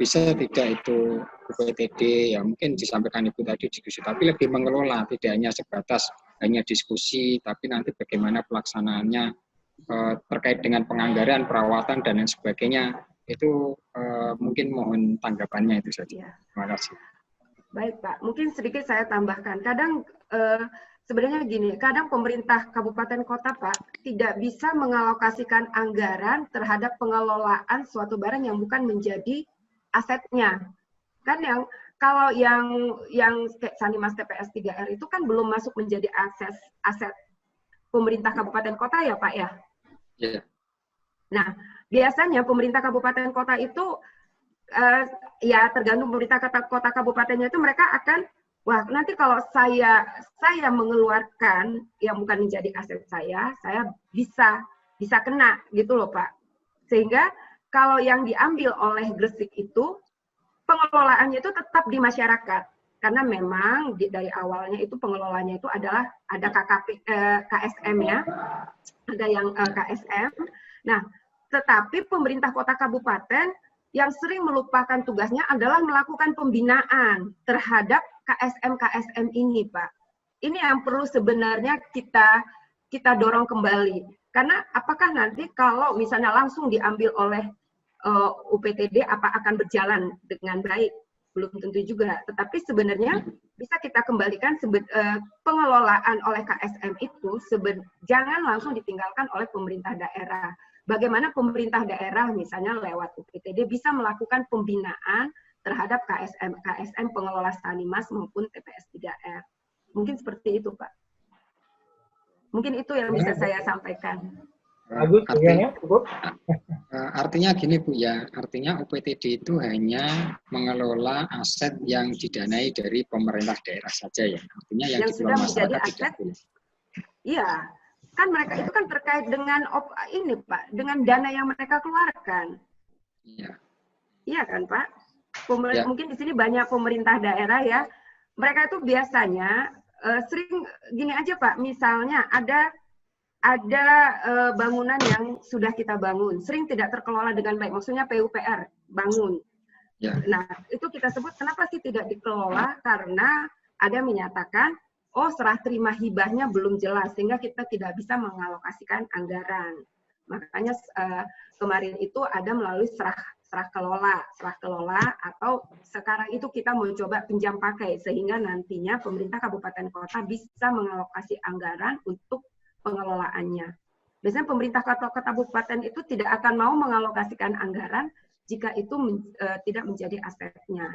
bisa tidak itu UPTD ya mungkin disampaikan Ibu tadi diskusi, tapi lebih mengelola, tidak hanya sebatas hanya diskusi, tapi nanti bagaimana pelaksanaannya terkait dengan penganggaran, perawatan dan lain sebagainya itu mungkin mohon tanggapannya itu saja. Terima kasih. Baik Pak, mungkin sedikit saya tambahkan. Kadang sebenarnya gini, kadang pemerintah kabupaten kota Pak tidak bisa mengalokasikan anggaran terhadap pengelolaan suatu barang yang bukan menjadi asetnya. Kan yang kalau yang kayak Sanimas TPS 3R itu kan belum masuk menjadi aset pemerintah kabupaten kota ya Pak ya? Iya. Nah, biasanya pemerintah kabupaten kota itu ya tergantung pemerintah kota kabupatennya itu mereka akan wah nanti kalau saya mengeluarkan yang bukan menjadi aset saya bisa kena gitu loh Pak. Sehingga kalau yang diambil oleh Gresik itu pengelolaannya itu tetap di masyarakat karena memang dari awalnya itu pengelolanya itu adalah ada KSM ya, ada yang KSM. Nah, tetapi pemerintah kota kabupaten yang sering melupakan tugasnya adalah melakukan pembinaan terhadap KSM ini, Pak. Ini yang perlu sebenarnya kita dorong kembali. Karena apakah nanti kalau misalnya langsung diambil oleh UPTD apa akan berjalan dengan baik? Belum tentu juga. Tetapi sebenarnya bisa kita kembalikan pengelolaan oleh KSM itu jangan langsung ditinggalkan oleh pemerintah daerah. Bagaimana pemerintah daerah misalnya lewat UPTD bisa melakukan pembinaan terhadap KSM pengelola Sanimas maupun TPS 3R. Mungkin seperti itu, Pak. Mungkin itu yang bisa saya sampaikan. Artinya gini Bu ya, artinya UPTD itu hanya mengelola aset yang didanai dari pemerintah daerah saja ya. Artinya yang sudah menjadi aset. Iya. Kan mereka itu kan terkait dengan ini Pak, dengan dana yang mereka keluarkan. Iya. Iya kan Pak? Mungkin di sini banyak pemerintah daerah ya, mereka itu biasanya sering gini aja Pak, misalnya ada bangunan yang sudah kita bangun, sering tidak terkelola dengan baik, maksudnya PUPR bangun. Ya. Nah itu kita sebut kenapa sih tidak dikelola, karena ada menyatakan oh serah terima hibahnya belum jelas sehingga kita tidak bisa mengalokasikan anggaran. Makanya kemarin itu ada melalui serah kelola atau sekarang itu kita mau coba pinjam pakai sehingga nantinya pemerintah kabupaten kota bisa mengalokasi anggaran untuk pengelolaannya. Biasanya pemerintah kabupaten itu tidak akan mau mengalokasikan anggaran jika itu tidak menjadi asetnya.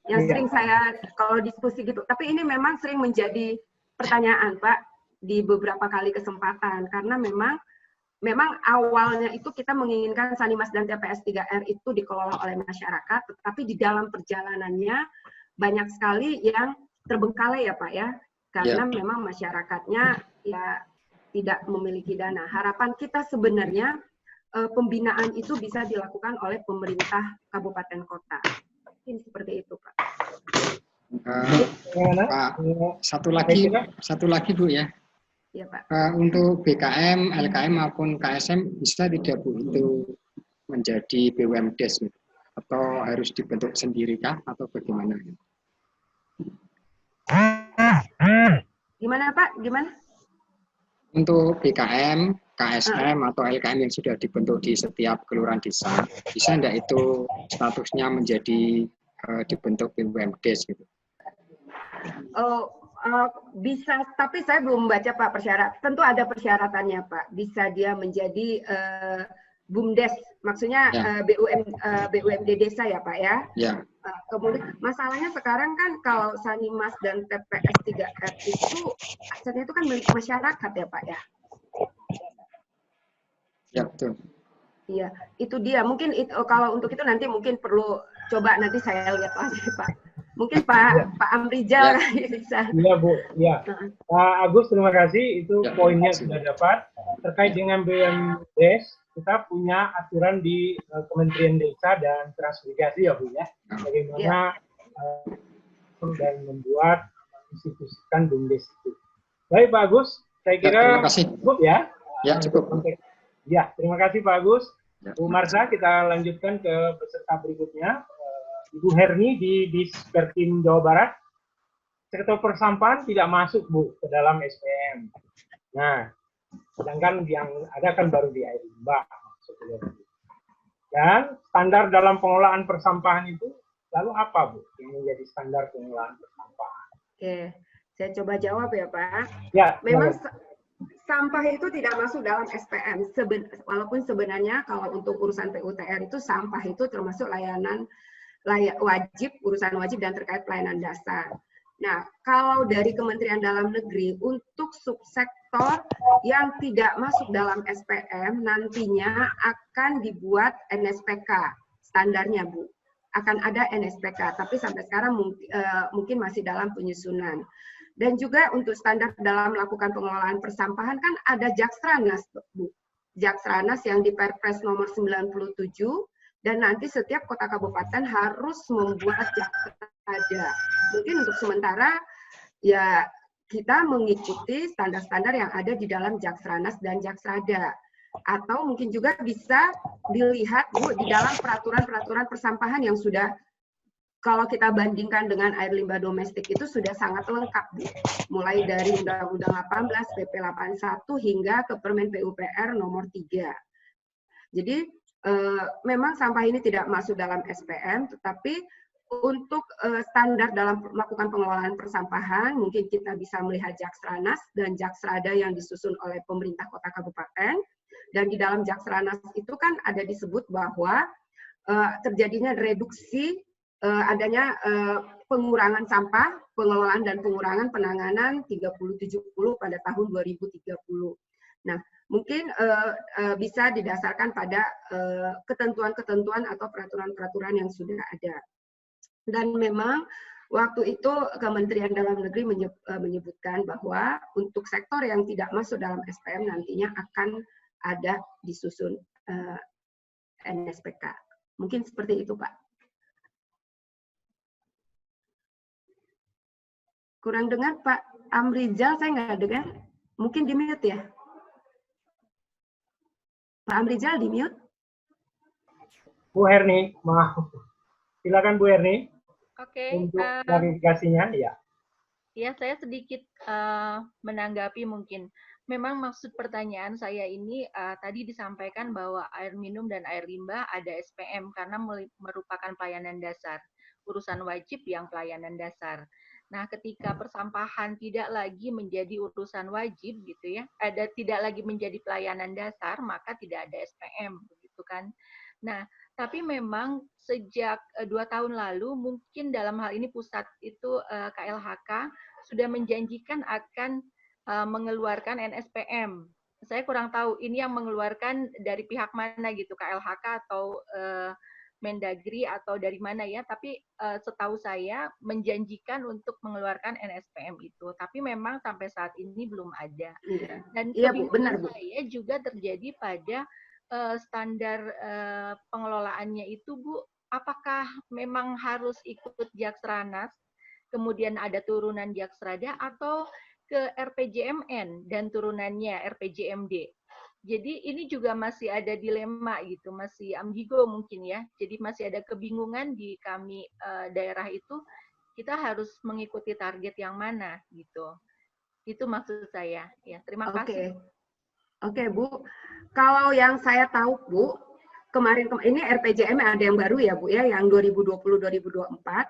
Yang sering saya kalau diskusi gitu, tapi ini memang sering menjadi pertanyaan Pak di beberapa kali kesempatan karena memang awalnya itu kita menginginkan Sanimas dan TPS 3R itu dikelola oleh masyarakat, tetapi di dalam perjalanannya banyak sekali yang terbengkalai ya Pak ya, karena memang masyarakatnya ya tidak memiliki dana. Harapan kita sebenarnya pembinaan itu bisa dilakukan oleh pemerintah kabupaten kota. Seperti itu Pak. Pak, satu lagi Bu ya. Ya Pak. Untuk BKM, LKM maupun KSM bisa tidak Bu itu menjadi BUMDes gitu? Atau harus dibentuk sendiri kah atau bagaimana? Gimana Pak? Gimana? Untuk BKM, KSM atau LKM yang sudah dibentuk di setiap kelurahan desa, bisa enggak itu statusnya menjadi dibentuk BUMDes gitu? Bisa, tapi saya belum membaca Pak persyaratan. Tentu ada persyaratannya Pak. Bisa dia menjadi BUMDes, maksudnya BUMD desa ya Pak ya. Ya. Kemudian masalahnya sekarang kan kalau Sanimas dan TPS 3R itu asetnya itu kan milik masyarakat ya Pak ya. Ya betul. Iya, itu dia. Mungkin kalau untuk itu nanti mungkin perlu coba nanti saya lihat lagi Pak. Mungkin Pak Amrijal bisa. Iya Bu, iya. Pak Agus terima kasih, itu poinnya sudah dapat. Terkait dengan BUMDes, kita punya aturan di Kementerian Desa dan Transmigrasi ya Bu ya. Bagaimana dan membuat institusikan BUMDes itu. Baik Pak Agus, saya kira cukup ya. Ya cukup. Ya, terima kasih Pak Agus. Bu Marsha, kita lanjutkan ke peserta berikutnya. Ibu Herni di Dispertim Jawa Barat. Sektor persampahan tidak masuk Bu ke dalam SPM. Nah, sedangkan yang ada kan baru di air limbah. Dan standar dalam pengelolaan persampahan itu Lalu apa, Bu, yang menjadi standar pengelolaan persampahan? Oke, saya coba jawab ya, Pak. Ya, Memang ya. sampah itu tidak masuk dalam SPM, walaupun sebenarnya kalau untuk urusan PUTR itu sampah itu termasuk urusan wajib dan terkait pelayanan dasar. Nah, kalau dari Kementerian Dalam Negeri untuk subsektor yang tidak masuk dalam SPM nantinya akan dibuat NSPK standarnya, Bu. Akan ada NSPK, tapi sampai sekarang mungkin masih dalam penyusunan. Dan juga untuk standar dalam melakukan pengelolaan persampahan kan ada Jaksranas, Bu. Jaksranas yang di Perpres nomor 97, dan nanti setiap kota kabupaten harus membuat Jaksrada. Mungkin untuk sementara ya kita mengikuti standar-standar yang ada di dalam Jaksranas dan Jaksrada. Atau mungkin juga bisa dilihat, Bu, di dalam peraturan-peraturan persampahan yang sudah, kalau kita bandingkan dengan air limbah domestik itu sudah sangat lengkap, Bu. Mulai dari Undang-Undang 18, PP 81 hingga ke Permen PUPR nomor 3. Jadi memang sampah ini tidak masuk dalam SPM, tetapi untuk standar dalam melakukan pengelolaan persampahan mungkin kita bisa melihat Jaksranas dan Jaksrada yang disusun oleh pemerintah kota kabupaten. Dan di dalam Jaksranas itu kan ada disebut bahwa terjadinya reduksi adanya pengurangan sampah, pengelolaan dan pengurangan penanganan 30-70 pada tahun 2030. Nah, mungkin bisa didasarkan pada ketentuan-ketentuan atau peraturan-peraturan yang sudah ada. Dan memang waktu itu Kementerian Dalam Negeri menyebutkan bahwa untuk sektor yang tidak masuk dalam SPM nantinya akan ada disusun NSPK. Mungkin seperti itu, Pak. Kurang dengar, Pak Amrizal, saya nggak dengar. Mungkin di mute ya? Pak Amrizal di mute? Bu Herni, maaf. Silakan Bu Herni. Oke. Untuk klarifikasinya, ya. Ya, saya sedikit menanggapi mungkin. Memang maksud pertanyaan saya ini tadi disampaikan bahwa air minum dan air limbah ada SPM karena merupakan pelayanan dasar, urusan wajib yang pelayanan dasar. Nah, ketika persampahan tidak lagi menjadi urusan wajib gitu ya, tidak lagi menjadi pelayanan dasar, maka tidak ada SPM begitu kan. Nah, tapi memang sejak 2 tahun lalu mungkin dalam hal ini pusat itu KLHK sudah menjanjikan akan mengeluarkan NSPM. Saya kurang tahu ini yang mengeluarkan dari pihak mana gitu, KLHK atau Mendagri atau dari mana ya, tapi setahu saya menjanjikan untuk mengeluarkan NSPM itu, tapi memang sampai saat ini belum ada. Dan kebingungan saya juga terjadi pada standar pengelolaannya itu, Bu, apakah memang harus ikut Jaksranas, kemudian ada turunan Jaksrada, atau ke RPJMN dan turunannya RPJMD. Jadi ini juga masih ada dilema gitu, masih ambigu mungkin ya. Jadi masih ada kebingungan di kami daerah itu, kita harus mengikuti target yang mana gitu. Itu maksud saya. Ya, terima kasih. Oke, Bu. Kalau yang saya tahu, Bu, kemarin ini RPJM ada yang baru ya, Bu ya, yang 2020-2024.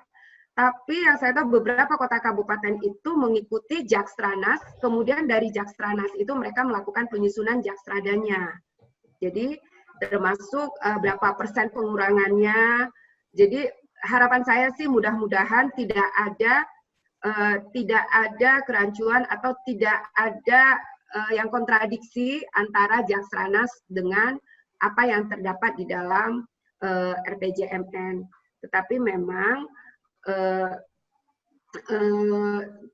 Tapi yang saya tahu beberapa kota kabupaten itu mengikuti Jaksranas, kemudian dari Jaksranas itu mereka melakukan penyusunan Jaksradanya. Jadi termasuk berapa persen pengurangannya. Jadi harapan saya sih mudah-mudahan tidak ada kerancuan atau tidak ada yang kontradiksi antara Jaksranas dengan apa yang terdapat di dalam RPJMN. Tetapi memang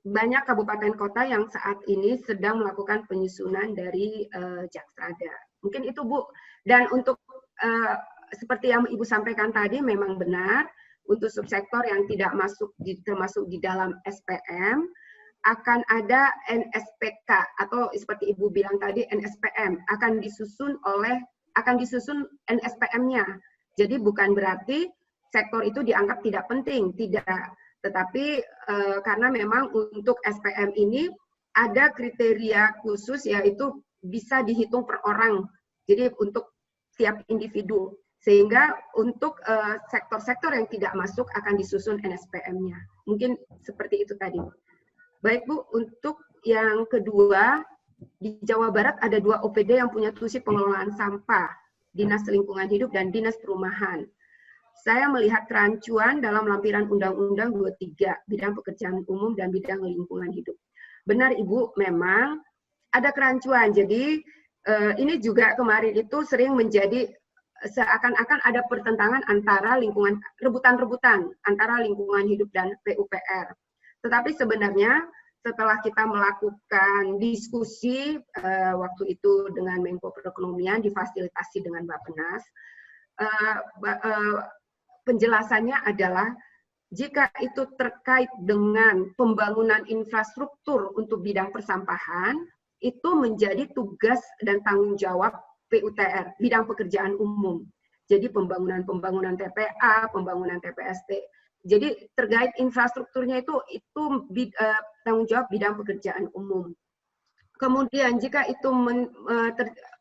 banyak kabupaten kota yang saat ini sedang melakukan penyusunan dari Jaksrada. Mungkin itu, Bu. Dan untuk seperti yang Ibu sampaikan tadi memang benar, untuk subsektor yang tidak termasuk di dalam SPM akan ada NSPK atau seperti Ibu bilang tadi NSPM akan disusun NSPM-nya. Jadi bukan berarti sektor itu dianggap tidak penting, tidak. Tetapi karena memang untuk SPM ini ada kriteria khusus yaitu bisa dihitung per orang. Jadi untuk tiap individu. Sehingga untuk sektor-sektor yang tidak masuk akan disusun NSPM-nya. Mungkin seperti itu tadi. Baik Bu, untuk yang kedua, di Jawa Barat ada 2 OPD yang punya tusi pengelolaan sampah, Dinas Lingkungan Hidup dan Dinas Perumahan. Saya melihat kerancuan dalam lampiran Undang-Undang 23, bidang pekerjaan umum dan bidang lingkungan hidup. Benar Ibu, memang ada kerancuan. Jadi ini juga kemarin itu sering menjadi seakan-akan ada pertentangan antara rebutan-rebutan antara lingkungan hidup dan PUPR. Tetapi sebenarnya setelah kita melakukan diskusi waktu itu dengan Menko Perekonomian difasilitasi dengan Bappenas, penjelasannya adalah jika itu terkait dengan pembangunan infrastruktur untuk bidang persampahan, itu menjadi tugas dan tanggung jawab PUTR, bidang pekerjaan umum. Jadi pembangunan TPA, pembangunan TPST. Jadi terkait infrastrukturnya itu tanggung jawab bidang pekerjaan umum. Kemudian jika itu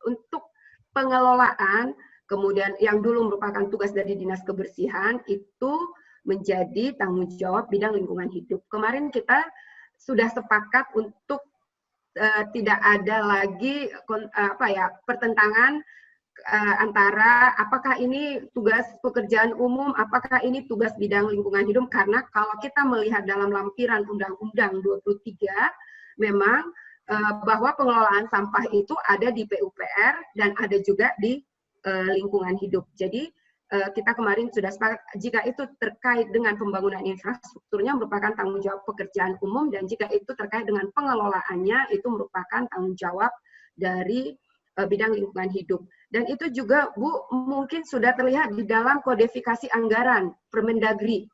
untuk pengelolaan, kemudian yang dulu merupakan tugas dari Dinas Kebersihan, itu menjadi tanggung jawab bidang lingkungan hidup. Kemarin kita sudah sepakat untuk tidak ada lagi pertentangan antara apakah ini tugas pekerjaan umum, apakah ini tugas bidang lingkungan hidup, karena kalau kita melihat dalam lampiran Undang-Undang 23 memang bahwa pengelolaan sampah itu ada di PUPR dan ada juga di lingkungan hidup. Jadi kita kemarin sudah sepakat jika itu terkait dengan pembangunan infrastrukturnya merupakan tanggung jawab pekerjaan umum, dan jika itu terkait dengan pengelolaannya itu merupakan tanggung jawab dari bidang lingkungan hidup. Dan itu juga Bu mungkin sudah terlihat di dalam kodifikasi anggaran Permendagri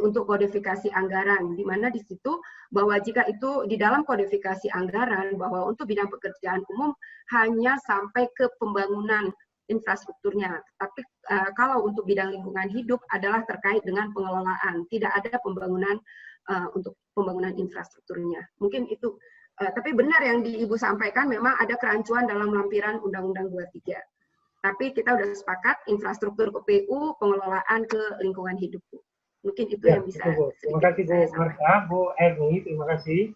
untuk kodifikasi anggaran, di mana di situ bahwa jika itu di dalam kodifikasi anggaran bahwa untuk bidang pekerjaan umum hanya sampai ke pembangunan infrastrukturnya, tapi kalau untuk bidang lingkungan hidup adalah terkait dengan pengelolaan, tidak ada pembangunan untuk pembangunan infrastrukturnya. Mungkin itu, tapi benar yang Ibu sampaikan, memang ada kerancuan dalam lampiran Undang-Undang 23. Tapi kita sudah sepakat infrastruktur ke PU, pengelolaan ke lingkungan hidup. Mungkin itu yang bisa. Terima kasih Bu Marsha, Bu Herni, terima kasih.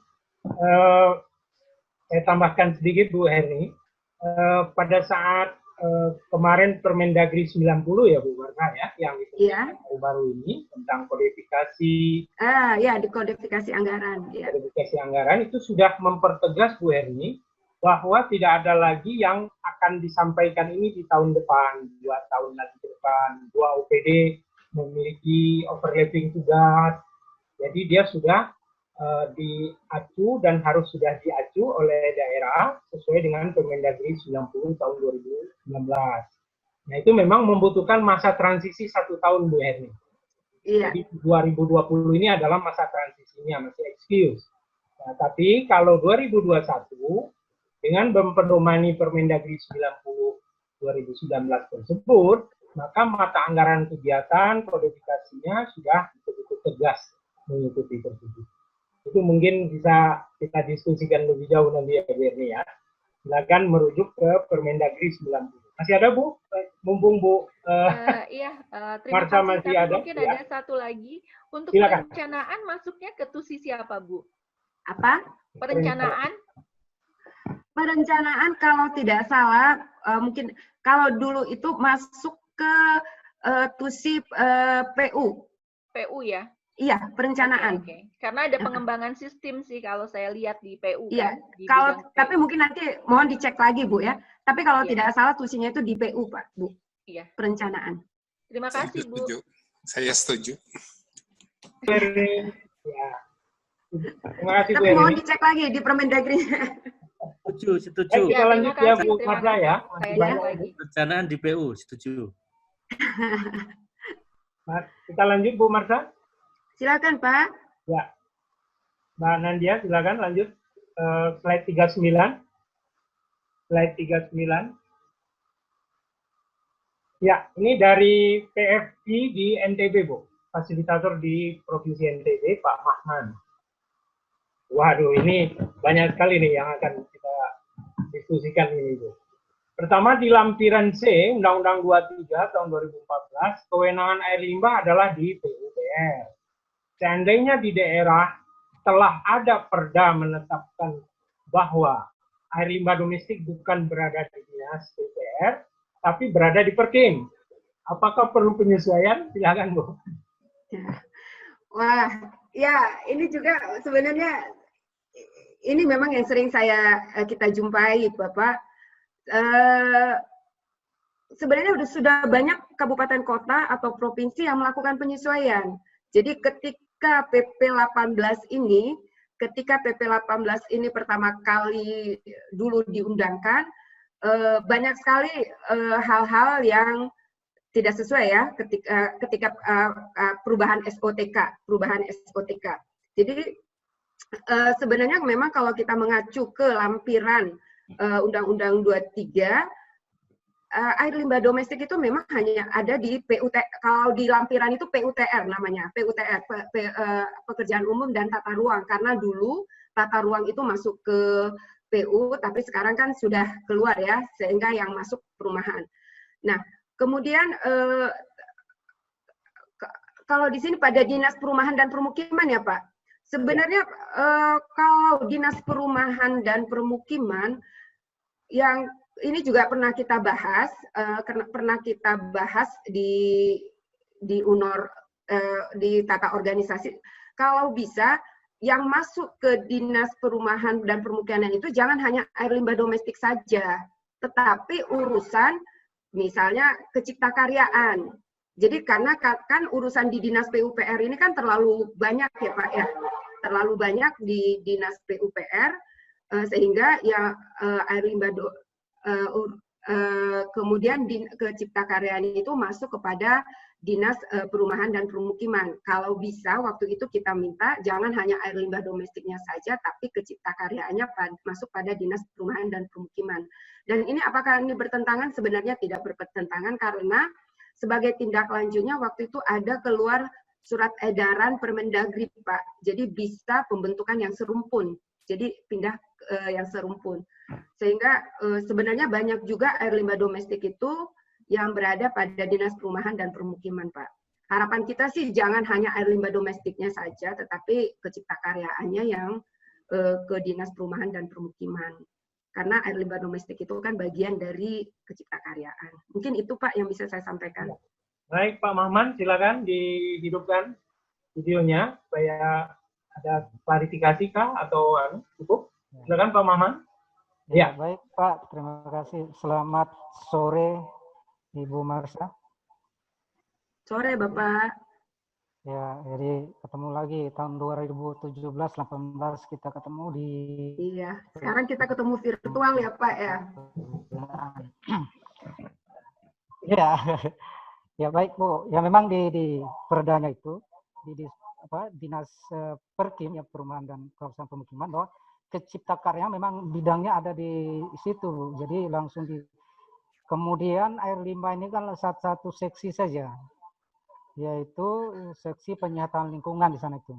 Saya tambahkan sedikit Bu Herni. Pada saat kemarin Permendagri 90 ya Bu Marsha ya, yang itu baru ini tentang kodifikasi. Ya, di kodifikasi anggaran. Ya. Kodifikasi anggaran itu sudah mempertegas Bu Herni bahwa tidak ada lagi yang akan disampaikan ini di tahun depan, 2 tahun lagi ke depan, 2 OPD memiliki overlapping tugas. Jadi dia sudah diacu dan harus sudah diacu oleh daerah sesuai dengan Permendagri 90 tahun 2019. Nah itu memang membutuhkan masa transisi 1 tahun Bu Herni. Iya. Jadi 2020 ini adalah masa transisinya, masih excuse. Nah, tapi kalau 2021 dengan mempedomani Permendagri 90 2019 tersebut, maka mata anggaran kegiatan kodifikasinya sudah betul-betul tegas mengikuti tersebut. Itu mungkin bisa kita diskusikan lebih jauh nanti ya Bu Herni ya. Silakan merujuk ke Permendagri 90. Masih ada Bu? Mumpung Bu terima Marsha kasih. Masih Tapi ada. Mungkin ada satu lagi. Untuk silakan. Perencanaan masuknya ke TUSI siapa Bu? Apa? Perencanaan? Perencanaan kalau tidak salah, mungkin kalau dulu itu masuk ke TUSI PU. PU ya? Iya, perencanaan. Okay. Karena ada pengembangan sistem sih kalau saya lihat di PU. Iya, kan, tapi mungkin nanti mohon dicek lagi Bu ya. Tapi kalau tidak salah TUSI-nya itu di PU Pak, Bu. Iya. Perencanaan. Terima kasih Bu. Saya setuju. Ya. Terima kasih Bu. Tapi mohon dicek lagi di Permendagri-nya. Setuju. Kita lanjut ya Bu Marsha ya. Perencanaan di PU, setuju. Kita lanjut Bu Marsha. Silakan Pak. Ya. Mbak Nandia, silakan lanjut slide 39. Slide 39. Ya, ini dari PFI di NTB, Bu. Fasilitator di Provinsi NTB, Pak Mahman. Waduh, ini banyak sekali nih yang akan kita diskusikan ini, Bu. Pertama, di lampiran C, Undang-Undang 23 tahun 2014, kewenangan air limbah adalah di PUPR. Seandainya di daerah telah ada perda menetapkan bahwa air limbah domestik bukan berada di dinas PUPR, tapi berada di Perkim. Apakah perlu penyesuaian? Silakan, Bu. Wah, ya ini juga sebenarnya ini memang yang sering kita jumpai, Bapak. Sebenarnya sudah banyak kabupaten kota atau provinsi yang melakukan penyesuaian. Jadi ketika PP 18 ini, pertama kali dulu diundangkan, banyak sekali hal-hal yang tidak sesuai ya ketika perubahan SOTK. Jadi sebenarnya memang kalau kita mengacu ke lampiran Undang-Undang 23, air limbah domestik itu memang hanya ada di PUTR. Kalau di lampiran itu PUTR namanya, PUTR, pekerjaan umum dan tata ruang. Karena dulu tata ruang itu masuk ke PU, tapi sekarang kan sudah keluar ya, sehingga yang masuk perumahan. Nah, kemudian kalau di sini pada Dinas Perumahan dan Permukiman ya Pak, sebenarnya kalau Dinas Perumahan dan Permukiman yang ini juga pernah kita bahas, di UNOR, di tata organisasi. Kalau bisa, yang masuk ke Dinas Perumahan dan Permukiman itu jangan hanya air limbah domestik saja, tetapi urusan misalnya keciptakaryaan. Jadi karena kan urusan di Dinas PUPR ini kan terlalu banyak ya Pak ya, terlalu banyak di Dinas PUPR, sehingga ya air limbah kemudian keciptakaryaan itu masuk kepada Dinas Perumahan dan Permukiman. Kalau bisa waktu itu kita minta jangan hanya air limbah domestiknya saja, tapi keciptakaryaannya masuk pada Dinas Perumahan dan Permukiman. Dan ini apakah ini bertentangan? Sebenarnya tidak bertentangan karena sebagai tindak lanjutnya waktu itu ada keluar surat edaran Permendagri Pak. Jadi bisa pembentukan yang serumpun. Jadi pindah yang serumpun. Sehingga sebenarnya banyak juga air limbah domestik itu yang berada pada Dinas Perumahan dan Permukiman, Pak. Harapan kita sih jangan hanya air limbah domestiknya saja, tetapi keciptakaryaannya yang ke Dinas Perumahan dan Permukiman. Karena air limbah domestik itu kan bagian dari keciptakaryaan. Mungkin itu Pak yang bisa saya sampaikan. Baik, Pak Mahman, silakan dihidupkan videonya supaya ada klarifikasi kah atau cukup? Silakan Pak Mahman. Ya, baik Pak, terima kasih. Selamat sore Ibu Marsha. Sore Bapak. Ya, jadi ketemu lagi tahun 2017-18 kita ketemu di. Iya, sekarang kita ketemu virtual ya Pak ya. Ya, ya baik Bu. Ya memang di perdanya itu di Dinas Perkim ya Perumahan dan Kawasan Pemukiman bahwa keciptakarya memang bidangnya ada di situ, jadi langsung di. Kemudian air limbah ini kan satu seksi saja, yaitu seksi penyihatan lingkungan di sana itu.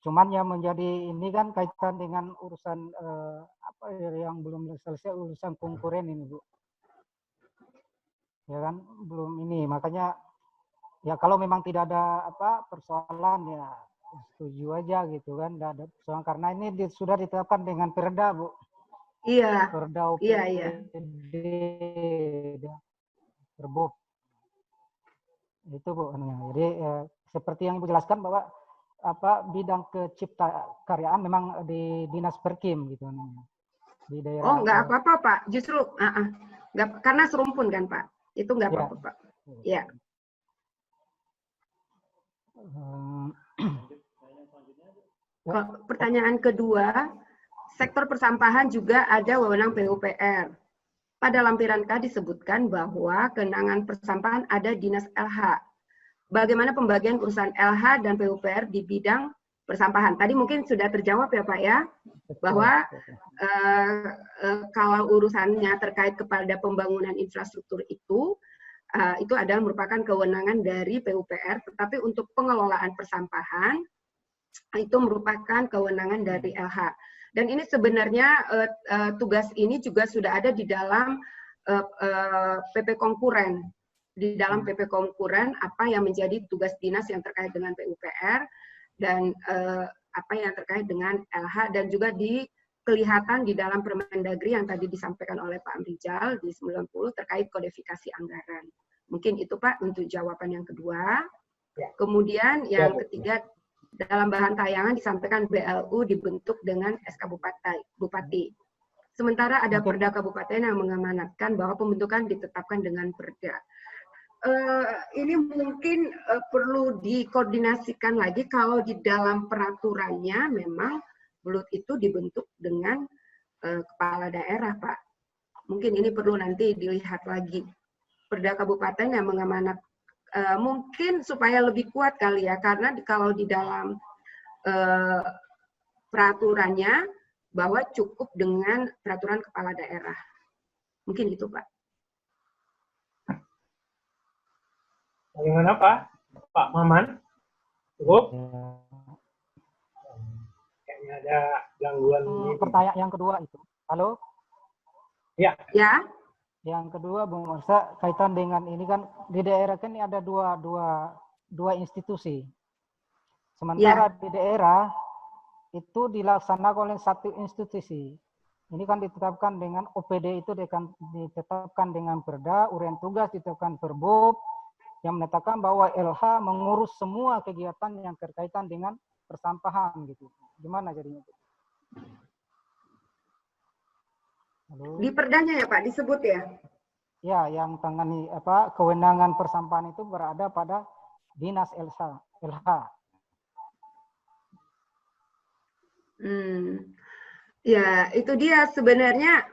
Cuman yang menjadi ini kan kaitan dengan urusan yang belum selesai, urusan konkuren ini Bu. Ya kan belum ini, makanya ya kalau memang tidak ada persoalan ya setuju aja gitu kan, tidak ada persoalan karena ini sudah ditetapkan dengan perda Bu. Iya. Perda OPD, iya. Perbup. Itu Bu. Jadi seperti yang Ibu jelaskan bahwa bidang keciptakaryaan memang di Dinas Perkim gitu. Di daerah. Oh nggak apa-apa Pak, justru nggak, karena serumpun kan Pak, itu nggak apa-apa Pak. Ya. Pertanyaan kedua, sektor persampahan juga ada wewenang PUPR. Pada lampiran K disebutkan bahwa kewenangan persampahan ada Dinas LH. Bagaimana pembagian urusan LH dan PUPR di bidang persampahan? Tadi mungkin sudah terjawab ya Pak ya, bahwa kalau urusannya terkait kepada pembangunan infrastruktur itu adalah merupakan kewenangan dari PUPR, tetapi untuk pengelolaan persampahan itu merupakan kewenangan dari LH. Dan ini sebenarnya tugas ini juga sudah ada di dalam PP Konkuren. Di dalam PP Konkuren apa yang menjadi tugas dinas yang terkait dengan PUPR dan apa yang terkait dengan LH, dan juga kelihatan di dalam Permendagri yang tadi disampaikan oleh Pak Amrijal di 90 terkait kodifikasi anggaran. Mungkin itu Pak untuk jawaban yang kedua. Kemudian yang ketiga, dalam bahan tayangan disampaikan BLU dibentuk dengan SK Bupati. Sementara ada Perda Kabupaten yang mengamanatkan bahwa pembentukan ditetapkan dengan Perda. Ini mungkin perlu dikoordinasikan lagi kalau di dalam peraturannya memang BLUT itu dibentuk dengan kepala daerah, Pak. Mungkin ini perlu nanti dilihat lagi. Perda Kabupaten yang mengamanat mungkin supaya lebih kuat kali ya, karena kalau di dalam peraturannya bahwa cukup dengan peraturan kepala daerah. Mungkin itu, Pak. Bagaimana Pak? Pak Maman? Cukup? Kayaknya ada gangguan. Pertanyaan yang kedua itu. Halo? Ya. Ya. Yang kedua, Bung Marsa, kaitan dengan ini kan di daerah kan ini ada dua institusi. Sementara di daerah itu dilaksanakan oleh satu institusi. Ini kan ditetapkan dengan OPD itu ditetapkan dengan Perda, uraian tugas ditetapkan Perbub, yang menetapkan bahwa LH mengurus semua kegiatan yang berkaitan dengan persampahan gitu. Gimana jadinya? Halo? Di perdanya ya Pak disebut ya? Ya, yang tangani kewenangan persampahan itu berada pada Dinas LH. Ya, itu dia sebenarnya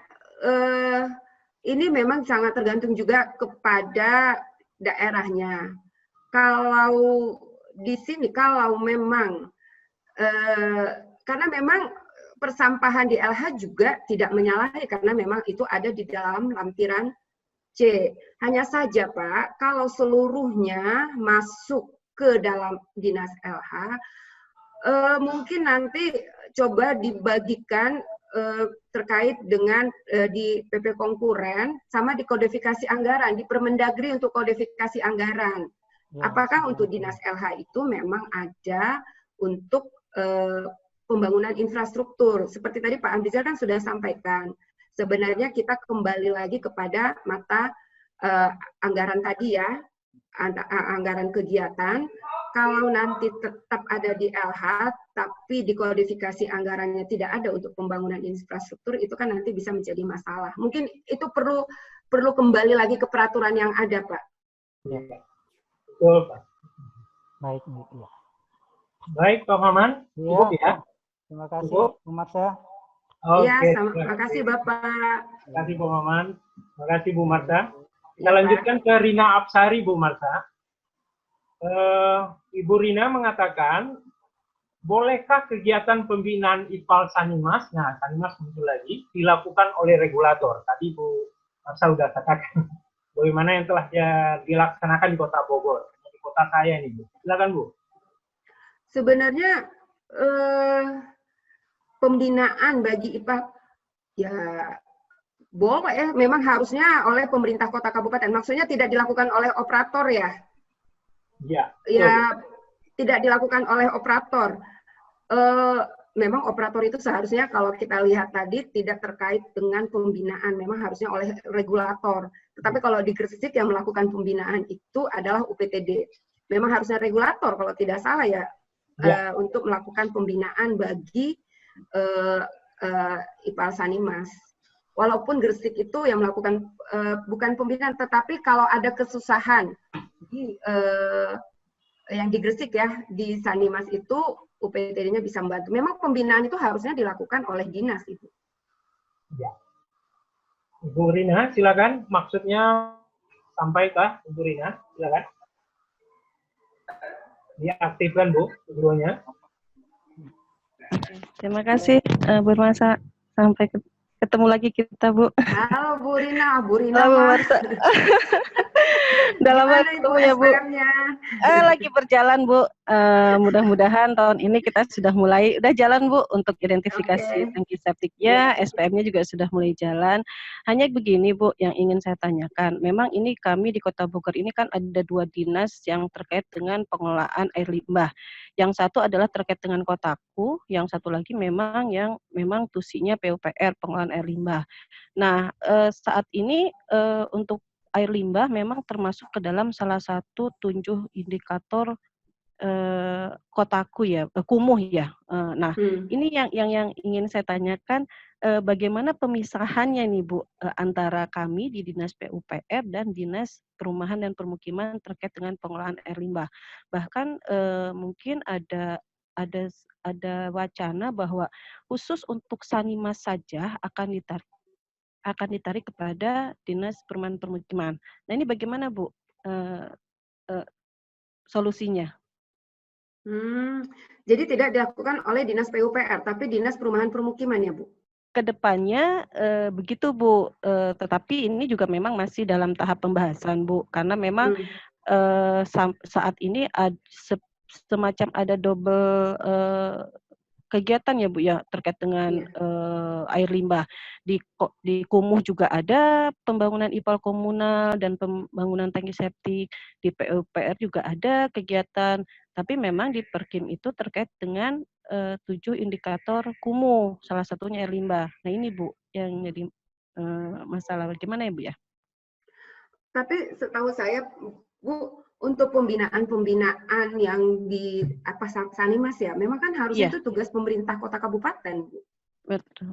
ini memang sangat tergantung juga kepada daerahnya. Kalau di sini, kalau memang, karena memang persampahan di LH juga tidak menyalahi, karena memang itu ada di dalam lampiran C. Hanya saja Pak, kalau seluruhnya masuk ke dalam dinas LH, mungkin nanti coba dibagikan terkait dengan di PP Konkuren sama di kodifikasi anggaran, di Permendagri untuk kodifikasi anggaran. Apakah untuk dinas LH itu memang ada untuk pembangunan infrastruktur? Seperti tadi Pak Amrizal kan sudah sampaikan, sebenarnya kita kembali lagi kepada mata anggaran tadi ya, anggaran kegiatan. Kalau nanti tetap ada di LH, tapi di kodifikasi anggarannya tidak ada untuk pembangunan infrastruktur, itu kan nanti bisa menjadi masalah. Mungkin itu perlu kembali lagi ke peraturan yang ada, Pak. Ya. Betul, Pak. Baik, ya. Baik, Pak Maman. Cukup ya. Terima kasih, Bu Marsa. Iya, terima kasih Bapak. Terima kasih, Bu Maman. Terima kasih, Bu Marsa. Kita lanjutkan ke Rina Apsari, Bu Marsa. Ibu Rina mengatakan, bolehkah kegiatan pembinaan IPAL Sanimas, nah Sanimas muncul lagi, dilakukan oleh regulator? Tadi Bu Marsa sudah katakan, bagaimana yang telah dilaksanakan di Kota Bogor, di kota saya ini, Bu. Silakan Bu. Sebenarnya pembinaan bagi IPAL, ya boleh ya, memang harusnya oleh pemerintah kota kabupaten, maksudnya tidak dilakukan oleh operator ya. Ya, tidak dilakukan oleh operator. Memang operator itu seharusnya kalau kita lihat tadi tidak terkait dengan pembinaan, memang harusnya oleh regulator. Tetapi kalau di Gresik yang melakukan pembinaan itu adalah UPTD. Memang harusnya regulator kalau tidak salah ya, untuk melakukan pembinaan bagi IPAL Sanimas. Walaupun Gresik itu yang melakukan bukan pembinaan, tetapi kalau ada kesusahan yang di Gresik ya, di Sanimas itu UPTD-nya bisa membantu. Memang pembinaan itu harusnya dilakukan oleh dinas itu. Ya. Ibu Rina, silakan. Maksudnya sampaikan, Ibu Rina, silakan. Ya, aktifkan Bu, videonya. Terima kasih, Bu Marsa. Sampai ketemu lagi kita, Bu. Halo Bu Rina, Bu Rina. Halo, Bu Marsa. Udah lama Gimana itu ketemu ya, Bu. SPM-nya? Lagi berjalan, Bu. Mudah-mudahan tahun ini kita sudah mulai, udah jalan, Bu, untuk identifikasi Oke. tangki septiknya, SPM-nya juga sudah mulai jalan. Hanya begini, Bu, yang ingin saya tanyakan. Memang ini kami di Kota Bogor ini kan ada 2 dinas yang terkait dengan pengelolaan air limbah. Yang satu adalah terkait dengan Kotaku, yang satu lagi memang tusinya PUPR, pengelolaan air limbah. Nah, saat ini untuk air limbah memang termasuk ke dalam salah satu 7 indikator Kotaku ya, kumuh ya. Nah, ini yang ingin saya tanyakan, bagaimana pemisahannya nih Bu, antara kami di Dinas PUPR dan Dinas Perumahan dan Permukiman terkait dengan pengelolaan air limbah. Bahkan mungkin ada wacana bahwa khusus untuk Sanimas saja akan ditarik kepada Dinas Perumahan Permukiman. Nah, ini bagaimana, Bu, solusinya? Jadi tidak dilakukan oleh Dinas PUPR, tapi Dinas Perumahan Permukiman ya, Bu? Kedepannya begitu, Bu. Tetapi ini juga memang masih dalam tahap pembahasan, Bu. Karena memang saat ini semacam ada double kegiatan ya, Bu, ya, terkait dengan air limbah. Di Kumuh juga ada pembangunan IPAL komunal dan pembangunan tangki septik. Di PUPR juga ada kegiatan, tapi memang di Perkim itu terkait dengan 7 indikator Kumuh, salah satunya air limbah. Nah, ini, Bu, yang jadi masalah. Bagaimana ya, Bu, ya? Tapi setahu saya, Bu, untuk pembinaan yang di Sanimas ya, memang kan harusnya itu tugas pemerintah kota kabupaten, Bu. Betul.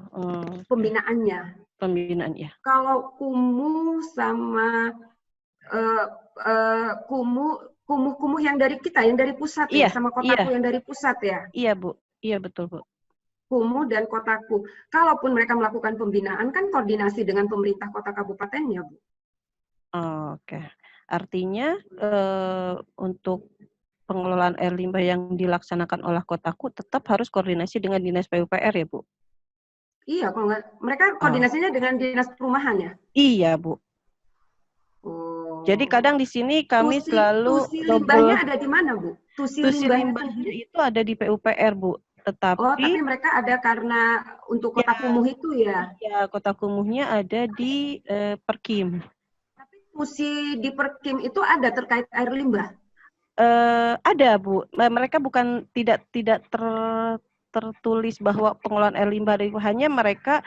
Pembinaannya. Pembinaan ya. Kalau Kumuh sama kumuh yang dari kita, yang dari pusat ya, sama Kotaku yang dari pusat ya. Iya, Bu. Iya, betul, Bu. Kumuh dan Kotaku. Kalaupun mereka melakukan pembinaan kan koordinasi dengan pemerintah kota kabupatennya, Bu. Oke. Artinya untuk pengelolaan air limbah yang dilaksanakan oleh Kotaku tetap harus koordinasi dengan Dinas PUPR ya, Bu? Iya, kalau nggak, mereka koordinasinya dengan Dinas Perumahan ya? Iya, Bu. Jadi kadang di sini kami selalu tusi limbahnya ada di mana, Bu? Tusi limbahnya itu ada di PUPR, Bu. Tapi mereka ada karena untuk kota kumuh itu ya? Iya, kota kumuhnya ada di Perkim. Tapi tusi di Perkim itu ada terkait air limbah? Ada, Bu. Mereka bukan tidak tertulis bahwa pengelolaan air limbah, hanya mereka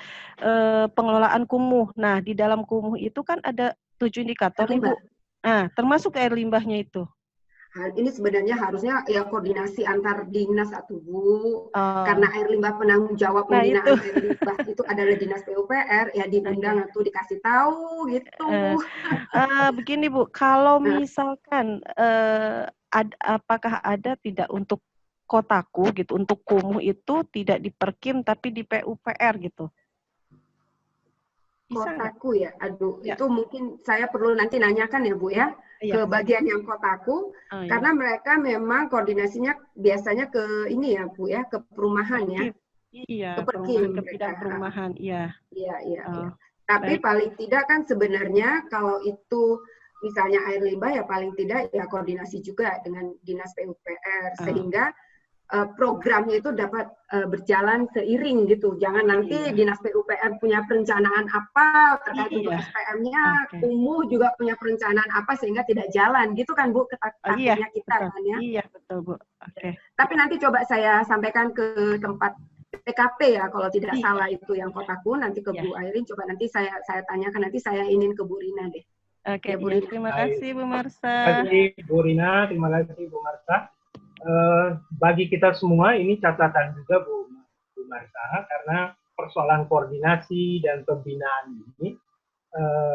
pengelolaan kumuh. Nah, di dalam kumuh itu kan ada 7 indikator nih, Bu. Nah, termasuk air limbahnya itu. Ini sebenarnya harusnya ya koordinasi antar dinas atau Bu, karena air limbah penanggung jawab pembinaan air limbah itu adalah Dinas PUPR, ya diundang atau dikasih tahu gitu. Begini, Bu, kalau misalkan apakah ada tidak untuk Kotaku gitu, untuk Kumuh itu tidak di Perkim tapi di PUPR gitu? Kotaku ya, aduh, itu mungkin saya perlu nanti nanyakan ya, Bu ya, ke bagian yang Kotaku, karena mereka memang koordinasinya biasanya ke ini ya, Bu ya, ke perumahan ya. Iya, ke Perkim, ke bidang perumahan, iya. Iya. Tapi paling tidak kan sebenarnya kalau itu misalnya air limbah ya paling tidak ya koordinasi juga dengan Dinas PUPR, sehingga programnya itu dapat berjalan seiring gitu. Jangan nanti Dinas PUPR punya perencanaan apa terkait untuk SPM-nya, Kumuh juga punya perencanaan apa sehingga tidak jalan gitu kan, Bu, takutnya kita kan ya. Iya, betul, Bu. Oke. Tapi nanti coba saya sampaikan ke tempat PKP ya kalau tidak salah itu yang Kotaku, nanti ke Bu Airin, coba nanti saya tanyakan, nanti saya ingin ke Bu Rina deh. Oke, Bu Rina. Terima kasih Bu Marsha. Terima kasih Bu Rina, terima kasih Bu Marsha. Bagi kita semua ini catatan juga Bu Marsha, karena persoalan koordinasi dan pembinaan ini,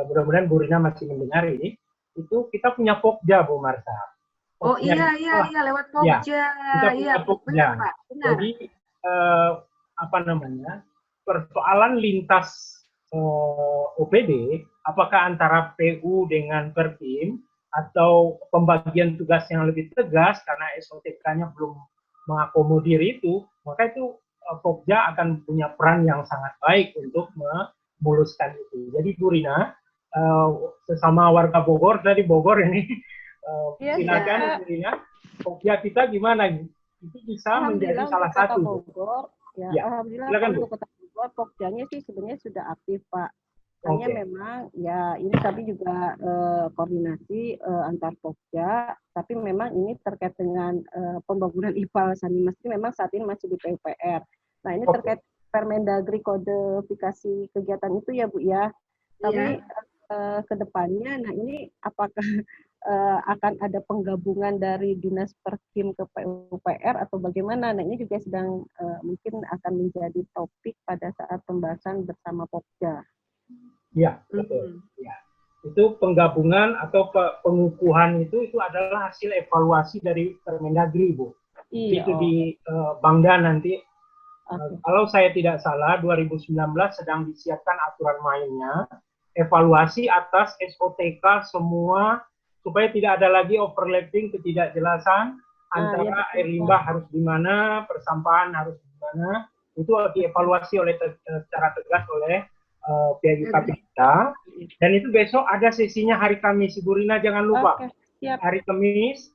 mudah-mudahan Bu Rina masih mendengar ini, itu kita punya Pokja Bu Marsha. Oh iya lewat Pokja. Kita punya Pokja. Benar. Jadi persoalan lintas OPD, apakah antara PU dengan Perkim atau pembagian tugas yang lebih tegas karena SOTK-nya belum mengakomodir itu, maka itu Pokja akan punya peran yang sangat baik untuk memuluskan itu. Jadi Bu Rina, sesama warga Bogor, dari Bogor ini, Iya, silakan saya Ibu Rina, Pokja kita gimana? Itu bisa menjadi alhamdulillah salah untuk Kota satu. Bu. Bogor, ya Ya, alhamdulillah silakan Bu. untuk Kota Bogor, Pokjanya sih sebenarnya sudah aktif Pak. Hanya Oke. memang ya ini kami juga koordinasi antar Pokja, tapi memang ini terkait dengan pembangunan IPAL Sanimas ini memang saat ini masih di PUPR. Nah ini Oke. terkait Permendagri kodifikasi kegiatan itu ya Bu ya. Tapi ke depannya, nah ini apakah akan ada penggabungan dari Dinas Perkim ke PUPR atau bagaimana? Nah ini juga sedang mungkin akan menjadi topik pada saat pembahasan bersama Pokja. Ya, betul. Ya. Itu penggabungan atau pengukuhan itu adalah hasil evaluasi dari Permendagri, Bu. Iya. Itu di Bangda nanti. Okay. Kalau saya tidak salah, 2019 sedang disiapkan aturan mainnya, evaluasi atas SOTK semua, supaya tidak ada lagi overlapping, ketidakjelasan antara air limbah harus di mana, persampahan harus di mana. Itu dievaluasi secara tegas oleh pihak kita. Dan itu besok ada sesinya hari Kamis, Ibu Rina jangan lupa. Okay, siap. Hari Kamis